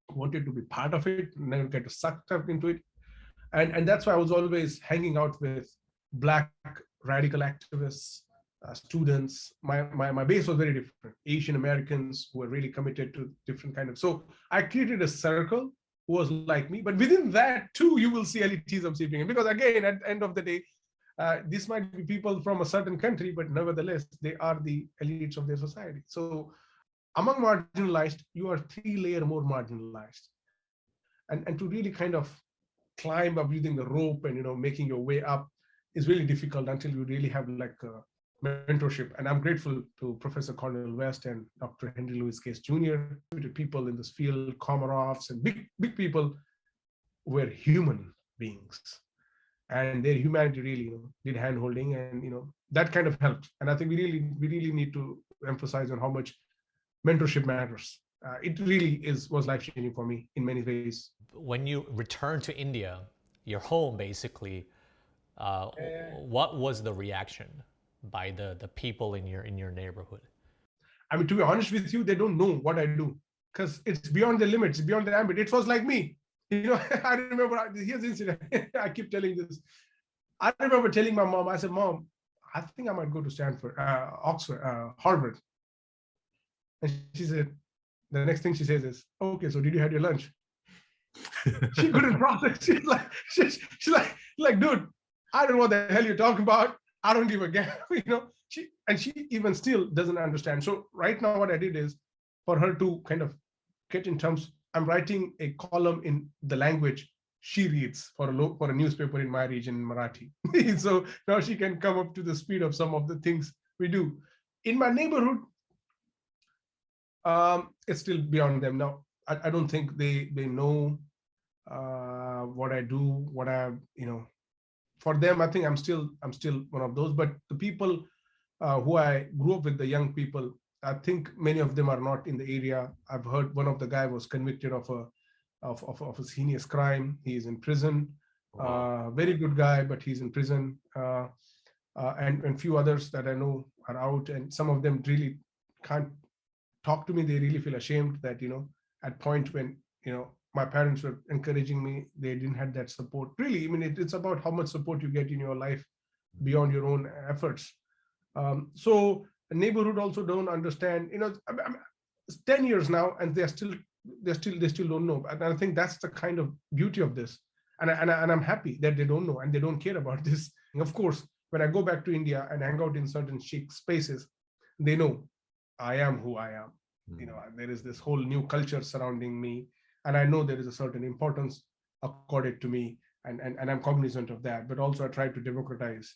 wanted to be part of it, never get sucked up into it. And that's why I was always hanging out with Black radical activists, students. My base was very different. Asian Americans who were really committed to different kind of. So I created a circle who was like me, but within that too, you will see elitism seeping in. Because again, at the end of the day, this might be people from a certain country, but nevertheless, they are the elites of their society. So among marginalized, you are 3 layer more marginalized. And to really kind of climb up using the rope and making your way up is really difficult until you really have like a mentorship. And I'm grateful to Professor Cornel West and Dr. Henry Louis Case Jr., to people in this field, Komarovs and big people were human beings. And their humanity really did hand holding, and that kind of helped. And I think we really need to emphasize on how much mentorship matters. It really was life-changing for me in many ways. When you returned to India, your home basically, what was the reaction by the people in your neighborhood? I mean, to be honest with you, they don't know what I do because it's beyond the limits, beyond the ambit. It was like me. I remember, here's the incident. I keep telling this. I remember telling my mom, I said, Mom, I think I might go to Stanford, Oxford, Harvard. And she said, the next thing she says is, okay, so did you have your lunch? She couldn't process. She's like, dude, I don't know what the hell you're talking about. I don't give a damn, She even still doesn't understand. So right now what I did is for her to kind of get in terms, I'm writing a column in the language she reads for a newspaper in my region in Marathi. So now she can come up to the speed of some of the things we do. In my neighborhood, it's still beyond them now. I don't think they know what I do, for them, I think I'm still one of those. But the people who I grew up with, the young people, I think many of them are not in the area. I've heard one of the guy was convicted of a heinous crime. He is in prison. Wow. Very good guy, but he's in prison. And few others that I know are out, and some of them really can't talk to me. They really feel ashamed that at point when My parents were encouraging me. They didn't have that support. Really, I mean, it's about how much support you get in your life beyond your own efforts. So the neighborhood also don't understand. It's 10 years now, and they still don't know. And I think that's the kind of beauty of this. And I'm happy that they don't know and they don't care about this. And of course, when I go back to India and hang out in certain chic spaces, they know I am who I am. There is this whole new culture surrounding me, and I know there is a certain importance accorded to me, and I'm cognizant of that. But also, I try to democratize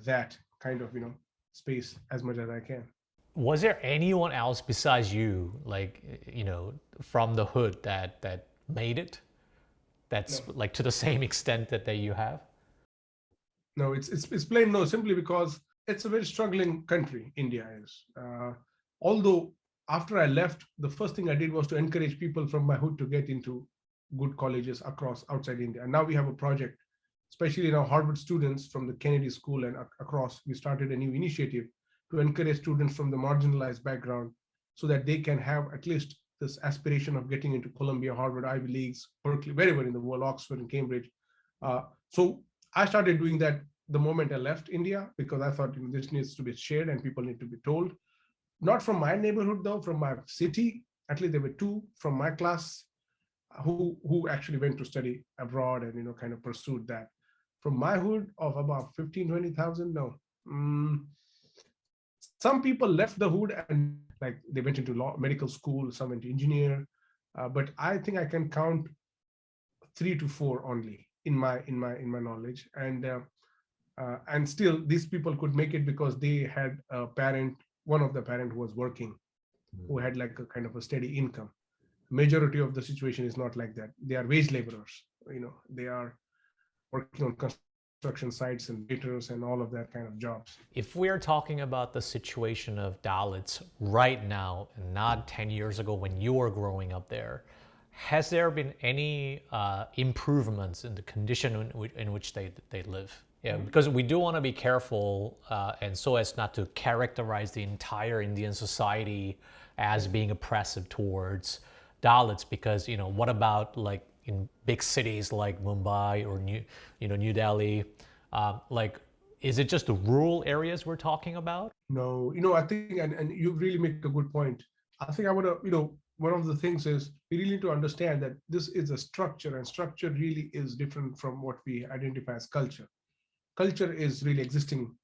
that kind of space as much as I can. Was there anyone else besides you, like, from the hood that made it? That's No. like to the same extent that you have? No, it's plain no, simply because it's a very struggling country. India is. Although after I left, the first thing I did was to encourage people from my hood to get into good colleges across outside India. And now we have a project, especially now Harvard students from the Kennedy School and across. We started a new initiative to encourage students from the marginalized background so that they can have at least this aspiration of getting into Columbia, Harvard, Ivy Leagues, Berkeley, wherever in the world, Oxford and Cambridge. So I started doing that the moment I left India, because I thought this needs to be shared and people need to be told. Not from my neighborhood though, from my city. At least there were two from my class who actually went to study abroad and kind of pursued that. From my hood of about 15, 20,000, no. Some people left the hood and like they went into law, medical school, some went to engineer, but I think I can count 3 to 4 only in my knowledge, and still these people could make it because they had a parent, one of the parent who was working, who had like a kind of a steady income. Majority of the situation is not like that. They are wage laborers. They are working on construction sites and waiters and all of that kind of jobs. If we're talking about the situation of Dalits right now and not 10 years ago when you were growing up there, has there been any improvements in the condition in which they live? Yeah, because we do want to be careful and so as not to characterize the entire Indian society as being oppressive towards Dalits, because what about like in big cities like Mumbai or New Delhi, like is it just the rural areas we're talking about? No, I think, and you really make a good point. I think I want to, one of the things is we really need to understand that this is a structure, and structure really is different from what we identify as culture. Culture is really existing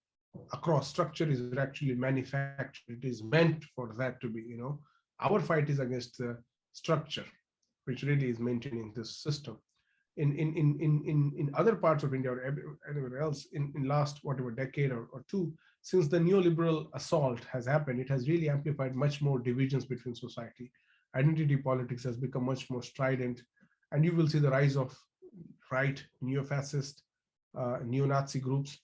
across. Structure is actually manufactured. It is meant for that to be, our fight is against the structure, which really is maintaining this system. In other parts of India or anywhere else, in last whatever decade or two, since the neoliberal assault has happened, it has really amplified much more divisions between society. Identity politics has become much more strident, and you will see the rise of right, neo-fascist, neo-Nazi groups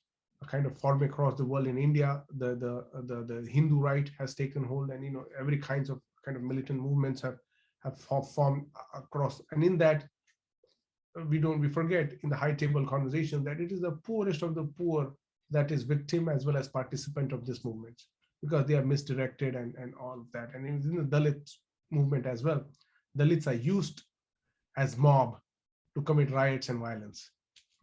kind of forming across the world. In India, the Hindu right has taken hold, and every kinds of kind of militant movements have formed across. And in that, we forget in the high table conversation that it is the poorest of the poor that is victim as well as participant of this movement, because they are misdirected and all of that. And in the Dalit movement as well, Dalits are used as mob to commit riots and violence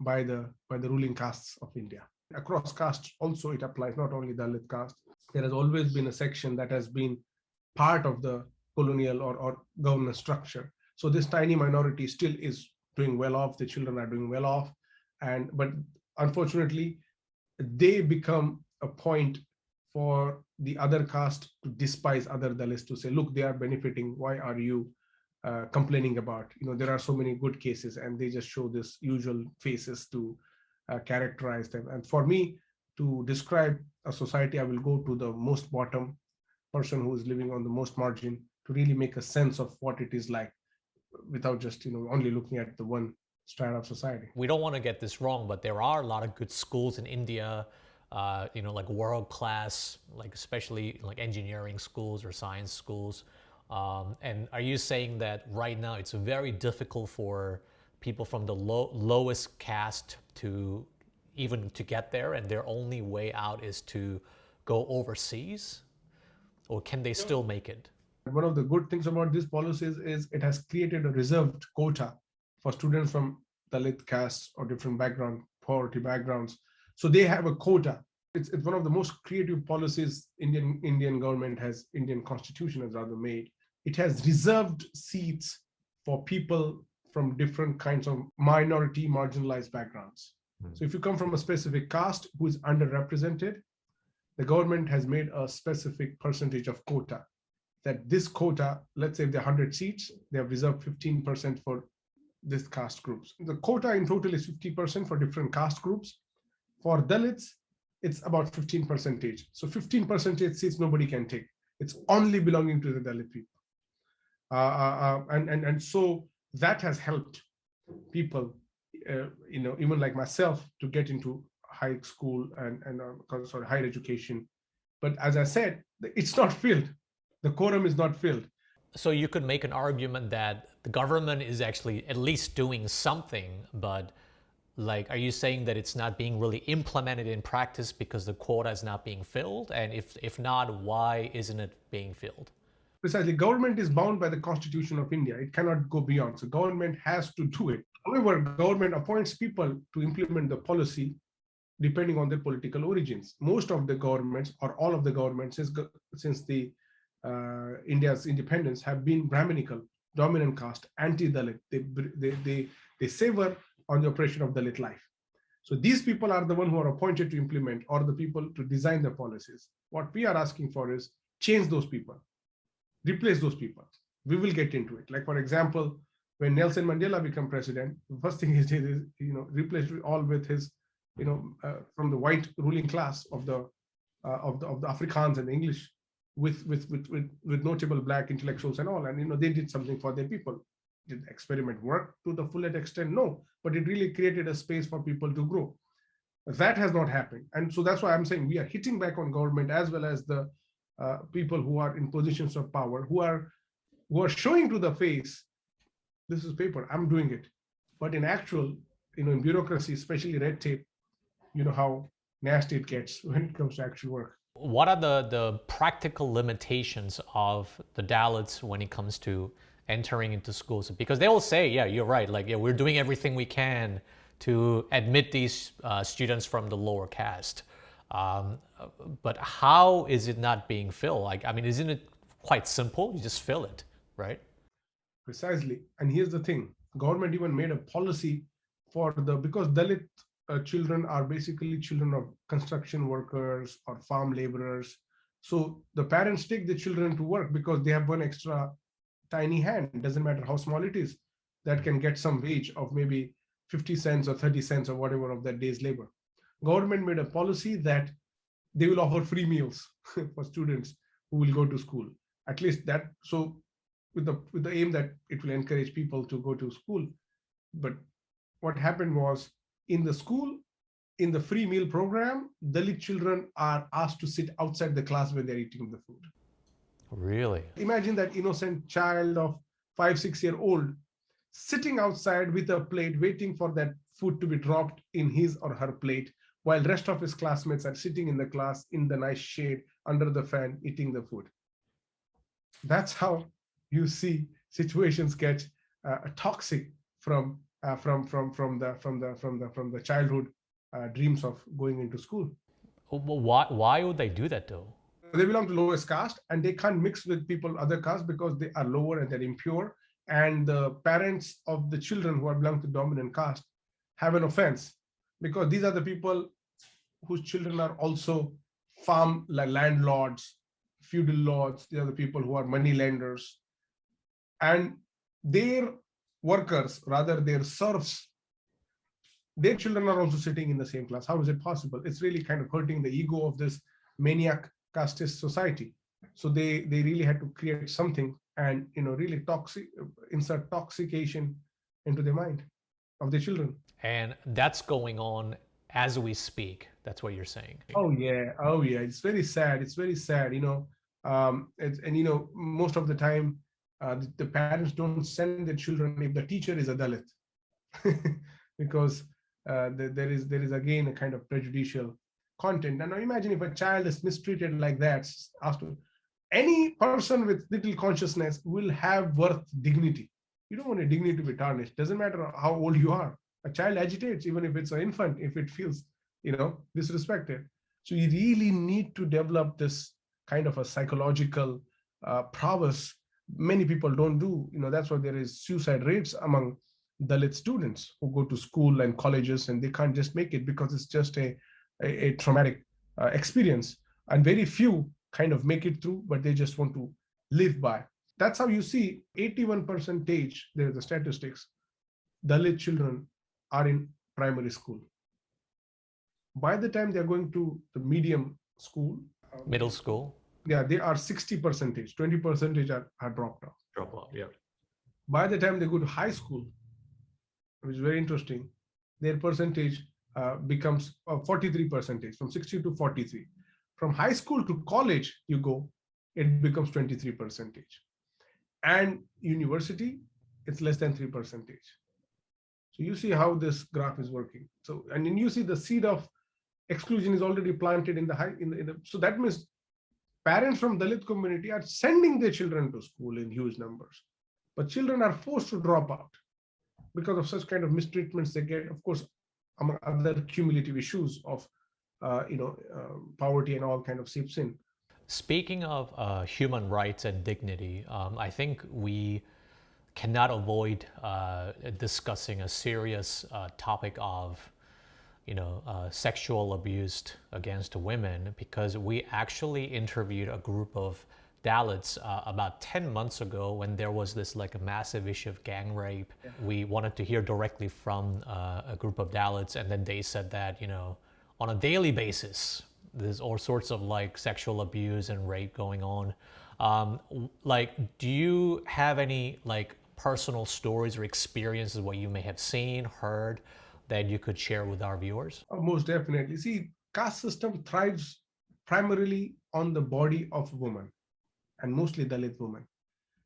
by the ruling castes of India. Across castes also it applies, not only Dalit caste. There has always been a section that has been part of the colonial or governance structure. So this tiny minority still is doing well off. The children are doing well off, but unfortunately, they become a point for the other caste to despise other Dalits, to say, look, they are benefiting. Why are you complaining about? There are so many good cases, and they just show this usual faces to characterize them. And for me to describe a society, I will go to the most bottom person who is living on the most margin to really make a sense of what it is like, without just only looking at the one strand of society. We don't want to get this wrong, but there are a lot of good schools in India, like world class, like especially like engineering schools or science schools. And are you saying that right now it's very difficult for people from the lowest caste to even to get there, and their only way out is to go overseas? Or can they still make it? One of the good things about these policies is it has created a reserved quota for students from Dalit castes or different background, poverty backgrounds. So they have a quota. It's one of the most creative policies Indian government has, Indian constitution has rather made. It has reserved seats for people from different kinds of minority, marginalized backgrounds. So if you come from a specific caste who is underrepresented, the government has made a specific percentage of quota. That this quota, let's say if there are 100 seats, they have reserved 15% for this caste groups. The quota in total is 50% for different caste groups. For Dalits, it's about 15%. So 15% seats nobody can take. It's only belonging to the Dalit people. And so that has helped people, even like myself, to get into high school and higher education. But as I said, it's not filled. The quorum is not filled. So you could make an argument that the government is actually at least doing something, but are you saying that it's not being really implemented in practice because the quota is not being filled? And if not, why isn't it being filled? Precisely, government is bound by the Constitution of India. It cannot go beyond. So government has to do it. However, government appoints people to implement the policy depending on their political origins. Most of the governments, or all of the governments since the India's independence, have been Brahminical, dominant caste, anti-Dalit. They savor on the oppression of Dalit life. So these people are the ones who are appointed to implement, or the people to design the policies. What we are asking for is change those people, replace those people. We will get into it. Like, for example, when Nelson Mandela became president, the first thing he did is, replace it all with his, from the white ruling class of the Afrikaans and the English, with notable black intellectuals and all. And they did something for their people. Did the experiment work to the fullest extent? No, but it really created a space for people to grow. That has not happened. And so that's why I'm saying we are hitting back on government, as well as the people who are in positions of power, who are showing to the face, this is paper, I'm doing it. But in actual, in bureaucracy, especially red tape, you know how nasty it gets when it comes to actual work. What are the practical limitations of the Dalits when it comes to entering into schools? Because they will say, yeah, you're right. We're doing everything we can to admit these students from the lower caste. But how is it not being filled? Isn't it quite simple? You just fill it, right? Precisely. And here's the thing. Government even made a policy because Dalit children are basically children of construction workers or farm laborers. So the parents take the children to work because they have one extra tiny hand. It doesn't matter how small it is, that can get some wage of maybe 50 cents or 30 cents or whatever of that day's labor. Government made a policy that they will offer free meals for students who will go to school. At least that, so with the aim that it will encourage people to go to school. But what happened was, in the school, in the free meal program, Dalit children are asked to sit outside the class when they're eating the food. Really? Imagine that innocent child of 5-6 year old sitting outside with a plate, waiting for that food to be dropped in his or her plate, while rest of his classmates are sitting in the class in the nice shade under the fan eating the food. That's how you see situations get toxic from the childhood dreams of going into school. Why would they do that though? They belong to lowest caste and they can't mix with people other castes because they are lower and they're impure. And the parents of the children who are belong to dominant caste have an offense, because these are the people whose children are also farm landlords, feudal lords. These are the people who are money lenders, and their workers, rather their serfs, their children are also sitting in the same class. How is it possible? It's really kind of hurting the ego of this maniac casteist society. So they really had to create something and really insert toxication into the mind of their children. And that's going on as we speak. That's what you're saying. Oh yeah. It's very sad. Most of the time the parents don't send their children if the teacher is a Dalit, because there is again a kind of prejudicial content. And now imagine if a child is mistreated like that, Any person with little consciousness will have worth dignity. You don't want a dignity to be tarnished. Doesn't matter how old you are. A child agitates, even if it's an infant, if it feels, disrespected. So you really need to develop this kind of a psychological prowess. Many people don't do. That's why there is suicide rates among Dalit students who go to school and colleges, and they can't just make it because it's just a traumatic experience. And very few kind of make it through, but they just want to live by. That's how you see 81%, there's the statistics, Dalit children are in primary school. By the time they're going to the medium school, middle school, yeah, they are 60%, 20% are dropped off. Drop off, yeah. By the time they go to high school, which is very interesting, their percentage becomes 43%, from 60 to 43. From high school to college, you go, it becomes 23%. And university, it's less than 3%. So you see how this graph is working. So, and then you see the seed of exclusion is already planted in the so that means parents from Dalit community are sending their children to school in huge numbers, but children are forced to drop out because of such kind of mistreatments they get, of course, among other cumulative issues of poverty and all kind of seeps in. Speaking of human rights and dignity, I think we cannot avoid discussing a serious topic of sexual abuse against women, because we actually interviewed a group of Dalits about 10 months ago when there was this like a massive issue of gang rape. Yeah. We wanted to hear directly from a group of Dalits, and then they said that, on a daily basis, there's all sorts of like sexual abuse and rape going on. Do you have any like personal stories or experiences what you may have seen, heard, that you could share with our viewers? Most definitely. See, caste system thrives primarily on the body of women, and mostly Dalit women.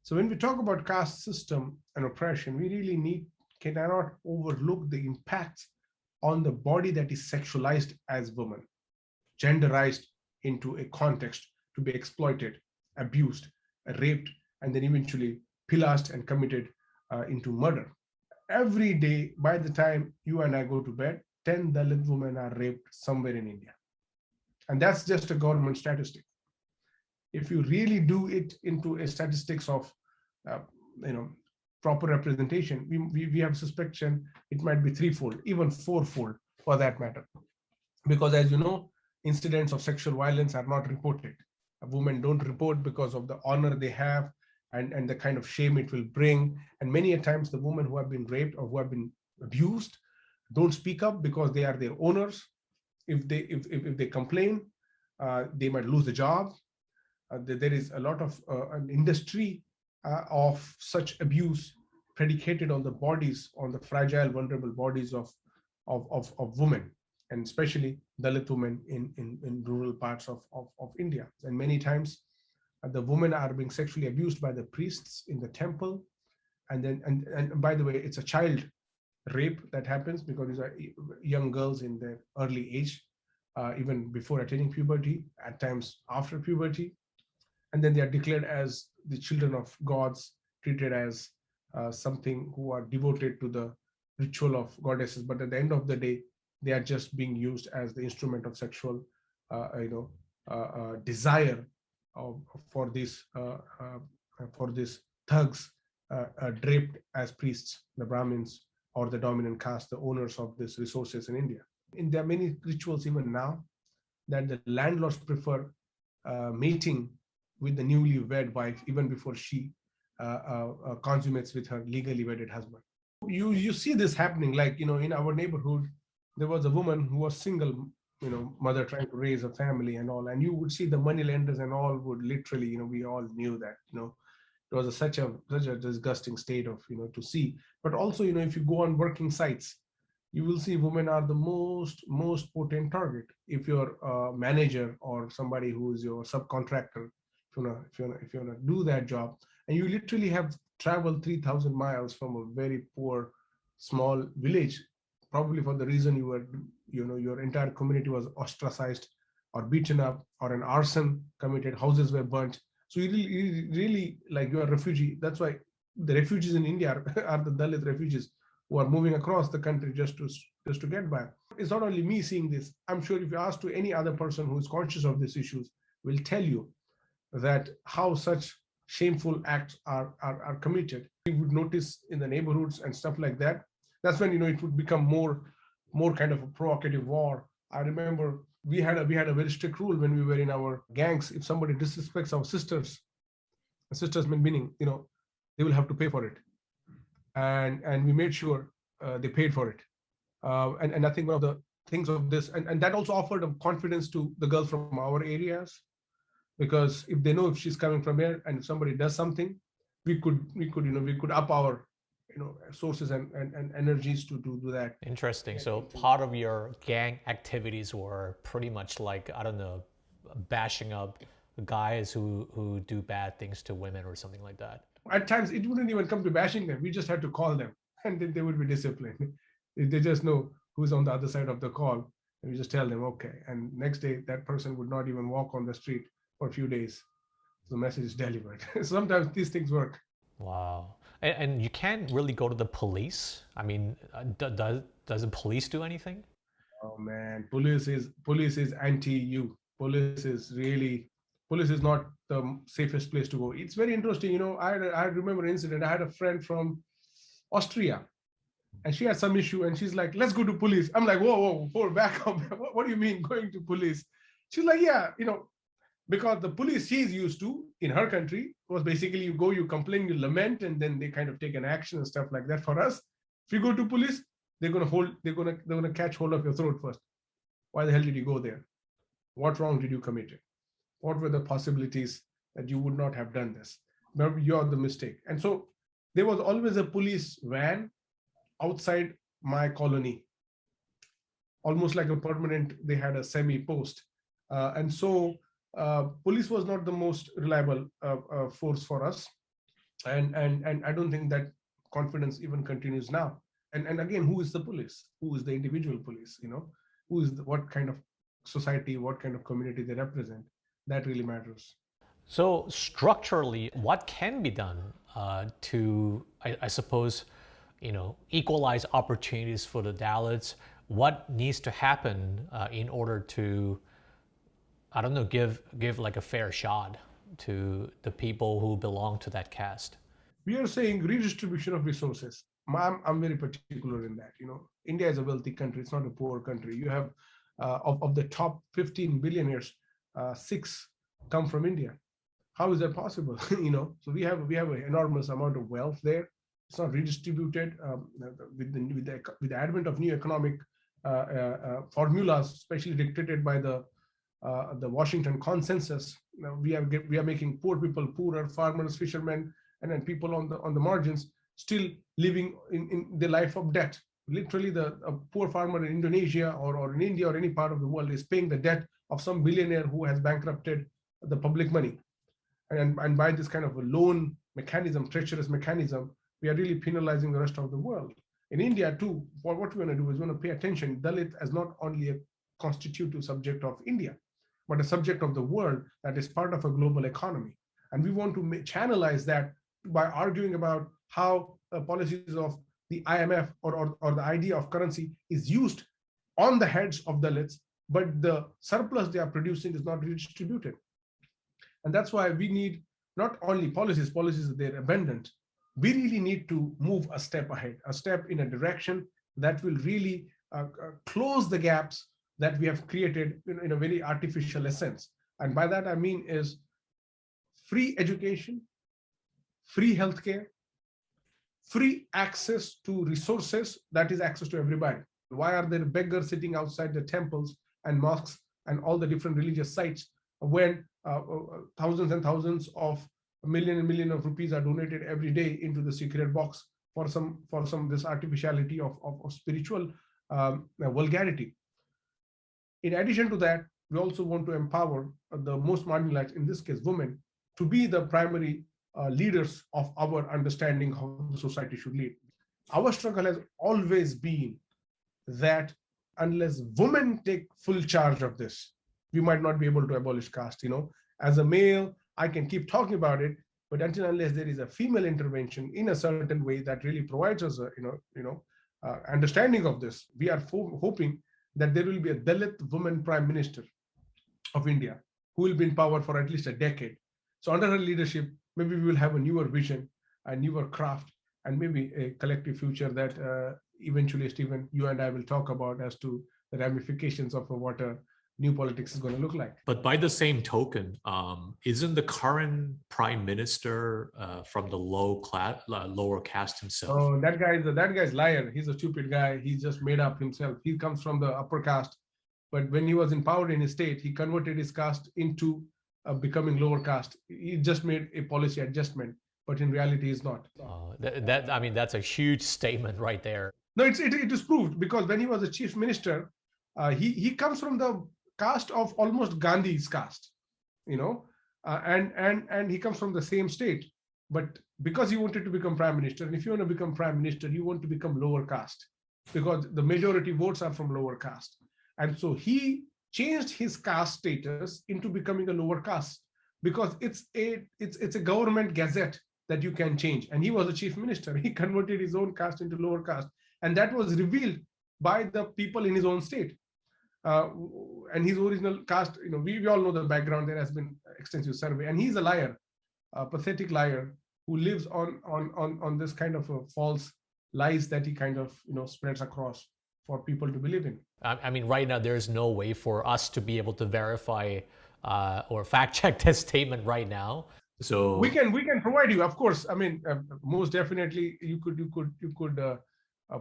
So when we talk about caste system and oppression, we really cannot overlook the impacts on the body that is sexualized as women, genderized into a context to be exploited, abused, raped, and then eventually pillaged and committed into murder. Every day, by the time you and I go to bed, 10 Dalit women are raped somewhere in India. And that's just a government statistic. If you really do it into a statistics of, proper representation, we have suspicion it might be threefold, even fourfold for that matter. Because as you know, incidents of sexual violence are not reported. Women don't report because of the honor they have and the kind of shame it will bring. And many a times the women who have been raped or who have been abused don't speak up because they are their owners. If they complain, they might lose the job. There is a lot of an industry of such abuse predicated on the bodies, on the fragile, vulnerable bodies of women, and especially Dalit women in rural parts of India. And many times the women are being sexually abused by the priests in the temple. And by the way, it's a child rape that happens because these are young girls in their early age, even before attaining puberty, at times after puberty. And then they are declared as the children of gods, treated as something who are devoted to the ritual of goddesses. But at the end of the day, they are just being used as the instrument of sexual, desire for these thugs draped as priests, the Brahmins or the dominant caste, the owners of these resources in India. And there are many rituals even now that the landlords prefer mating with the newly wed wife even before she consummates with her legally wedded husband. You see this happening, like, in our neighborhood, there was a woman who was single, mother trying to raise a family and all, and you would see the money lenders and all would literally, we all knew that, it was such a disgusting state of, to see. But also, if you go on working sites, you will see women are the most potent target. If you're a manager or somebody who is your subcontractor, if you want to do that job, and you literally have traveled 3,000 miles from a very poor, small village, probably for the reason you were, your entire community was ostracized or beaten up, or an arson committed, houses were burnt, So you really like you're a refugee. That's why the refugees in India are the Dalit refugees who are moving across the country just to get by. It's not only me seeing this. I'm sure if you ask to any other person who is conscious of these issues, will tell you that how such shameful acts are committed. You would notice in the neighborhoods and stuff like that. That's when it would become more kind of a provocative war. I remember we had a very strict rule when we were in our gangs. If somebody disrespects our sisters meaning they will have to pay for it, and we made sure they paid for it. And I think one of the things of this, and that also offered a confidence to the girls from our areas, because if they know if she's coming from here and if somebody does something, we could up our sources and energies to do that. Interesting. So part of your gang activities were pretty much like, I don't know, bashing up guys who do bad things to women or something like that. At times it wouldn't even come to bashing them. We just had to call them and then they would be disciplined. They just know who's on the other side of the call, and we just tell them okay, and next day that person would not even walk on the street for a few days. The message is delivered. Sometimes these things work. Wow. And you can't really go to the police. I mean, does the police do anything? Oh man, police is anti-you. Police is not the safest place to go. It's very interesting. I remember an incident. I had a friend from Austria, and she had some issue, and she's like, "Let's go to police." I'm like, "Whoa, back up. What do you mean going to police?" She's like, "Yeah, because the police she's used to in her country was basically you go, you complain, you lament, and then they kind of take an action and stuff like that. For us, if you go to police, they're gonna catch hold of your throat first. Why the hell did you go there? What wrong did you commit? What were the possibilities that you would not have done this? Maybe you're the mistake." And so there was always a police van outside my colony, almost like a permanent. They had a semi-post, and so police was not the most reliable force for us, and I don't think that confidence even continues now. And again, who is the police? Who is the individual police? Who is what kind of society, what kind of community they represent? That really matters. So structurally, what can be done to, I suppose, equalize opportunities for the Dalits? What needs to happen in order to, I don't know, give like a fair shot to the people who belong to that caste? We are saying redistribution of resources. I'm very particular in that. India is a wealthy country. It's not a poor country. You have of the top 15 billionaires, 6 come from India. How is that possible? So we have an enormous amount of wealth there. It's not redistributed. With the advent of new economic formulas, especially dictated by the Washington Consensus, we are making poor people poorer, farmers, fishermen, and then people on the margins still living in the life of debt. Literally, a poor farmer in Indonesia or in India or any part of the world is paying the debt of some billionaire who has bankrupted the public money. And by this kind of a loan mechanism, treacherous mechanism, we are really penalizing the rest of the world. In India too, what we're going to do is we're going to pay attention. Dalit as not only a constitutive subject of India, but a subject of the world that is part of a global economy. And we want to channelize that by arguing about how policies of the IMF or the idea of currency is used on the heads of Dalits, but the surplus they are producing is not redistributed. And that's why we need not only policies they're abundant. We really need to move a step ahead, a step in a direction that will really close the gaps that we have created in a very artificial essence. And by that I mean is free education, free healthcare, free access to resources, that is access to everybody. Why are there beggars sitting outside the temples and mosques and all the different religious sites when thousands and thousands of million and million of rupees are donated every day into the secret box for some this artificiality of spiritual vulgarity? In addition to that, we also want to empower the most marginalized, in this case women, to be the primary leaders of our understanding how the society should lead. Our struggle has always been that unless women take full charge of this, we might not be able to abolish caste. As a male, I can keep talking about it, but until unless there is a female intervention in a certain way that really provides us a understanding of this, we are hoping that there will be a Dalit woman prime minister of India who will be in power for at least a decade. So under her leadership, maybe we will have a newer vision, a newer craft, and maybe a collective future that eventually, Stephen, you and I will talk about as to the ramifications of what a new politics is going to look like. But by the same token, isn't the current prime minister from the lower caste himself? Oh, that guy's liar. He's a stupid guy. He just made up himself. He comes from the upper caste, but when he was in power in his state, he converted his caste into becoming lower caste. He just made a policy adjustment, but in reality, he's not. I mean, that's a huge statement right there. No, it is proved, because when he was a chief minister, he comes from the caste of almost Gandhi's caste, and he comes from the same state. But because he wanted to become prime minister, and if you want to become prime minister, you want to become lower caste, because the majority votes are from lower caste. And so he changed his caste status into becoming a lower caste, because it's a government gazette that you can change. And he was a chief minister. He converted his own caste into lower caste. And that was revealed by the people in his own state. And his original caste, we all know the background. There has been extensive survey, and he's a liar, a pathetic liar who lives on this kind of false lies that he kind of spreads across for people to believe in. I mean, right now there's no way for us to be able to verify or fact check this statement right now. So we can provide you, of course. I mean, most definitely you could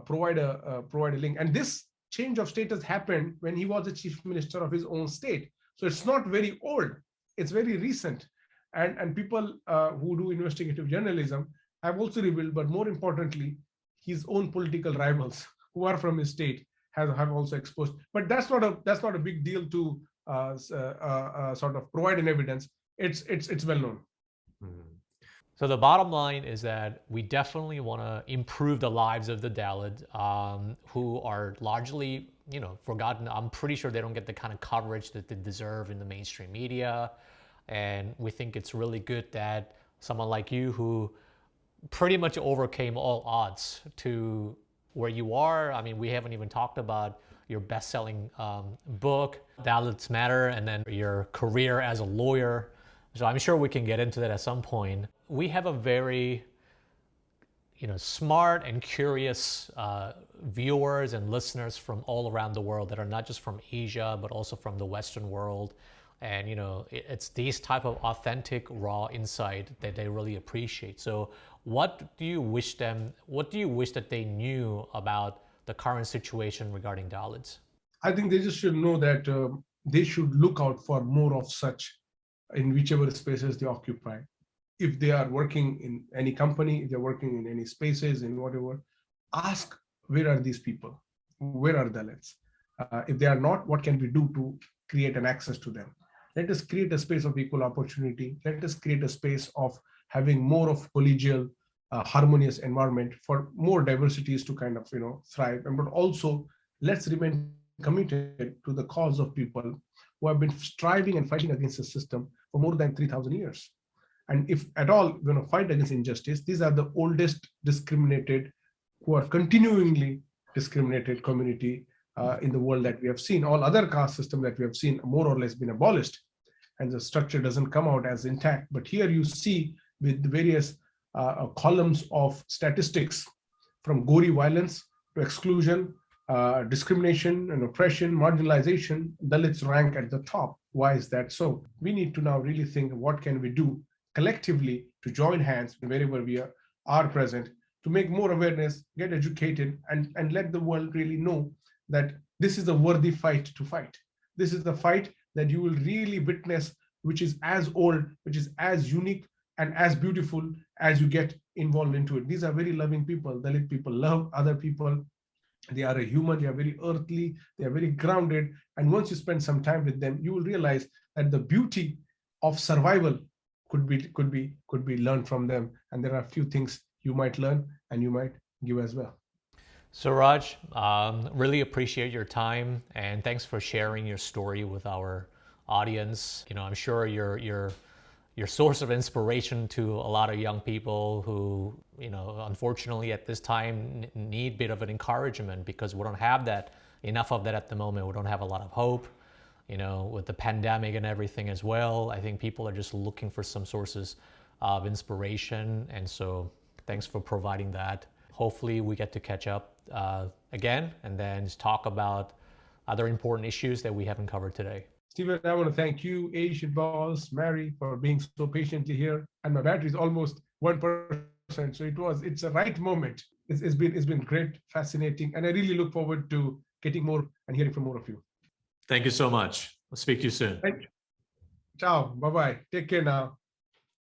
provide a link. And this change of status happened when he was the chief minister of his own state. So it's not very old. It's very recent. And people who do investigative journalism have also revealed, but more importantly, his own political rivals who are from his state have also exposed. But that's not a big deal to sort of provide an evidence. It's well known. So the bottom line is that we definitely want to improve the lives of the Dalit, who are largely, forgotten. I'm pretty sure they don't get the kind of coverage that they deserve in the mainstream media. And we think it's really good that someone like you, who pretty much overcame all odds to where you are. I mean, we haven't even talked about your best-selling book, Dalits Matter, and then your career as a lawyer. So I'm sure we can get into that at some point. We have a very, smart and curious viewers and listeners from all around the world that are not just from Asia, but also from the Western world. And, it's these type of authentic, raw insight that they really appreciate. So what do you wish that they knew about the current situation regarding Dalits? I think they just should know that they should look out for more of such in whichever spaces they occupy. If they are working in any company, if they're working in any spaces, in whatever, ask, where are these people? Where are Dalits? If they are not, what can we do to create an access to them? Let us create a space of equal opportunity. Let us create a space of having more of collegial, harmonious environment for more diversities to kind of, thrive. But also, let's remain committed to the cause of people who have been striving and fighting against the system for more than 3,000 years. And if at all, fight against injustice, these are the oldest discriminated, who are continuingly discriminated community in the world that we have seen. All other caste system that we have seen more or less been abolished, and the structure doesn't come out as intact. But here you see with the various columns of statistics, from gory violence to exclusion, discrimination and oppression, marginalization, Dalits rank at the top. Why is that so? We need to now really think, what can we do collectively to join hands wherever we are present, to make more awareness, get educated, and let the world really know that this is a worthy fight to fight. This is the fight that you will really witness, which is as old, which is as unique and as beautiful as you get involved into it. These are very loving people. Dalit people love other people. They are a human, they are very earthly, they are very grounded. And once you spend some time with them, you will realize that the beauty of survival could be learned from them. And there are a few things you might learn and you might give as well. Suraj, really appreciate your time, and thanks for sharing your story with our audience. I'm sure your your source of inspiration to a lot of young people who, unfortunately at this time need a bit of an encouragement because we don't have enough of that at the moment. We don't have a lot of hope, with the pandemic and everything as well. I think people are just looking for some sources of inspiration. And so thanks for providing that. Hopefully we get to catch up again and then just talk about other important issues that we haven't covered today. Stephen, I want to thank you, Asian Boss, Mary, for being so patiently here. And my battery is almost 1%. So it's a right moment. It's been great, fascinating. And I really look forward to getting more and hearing from more of you. Thank you so much. I'll speak to you soon. Ciao. Bye-bye. Take care now.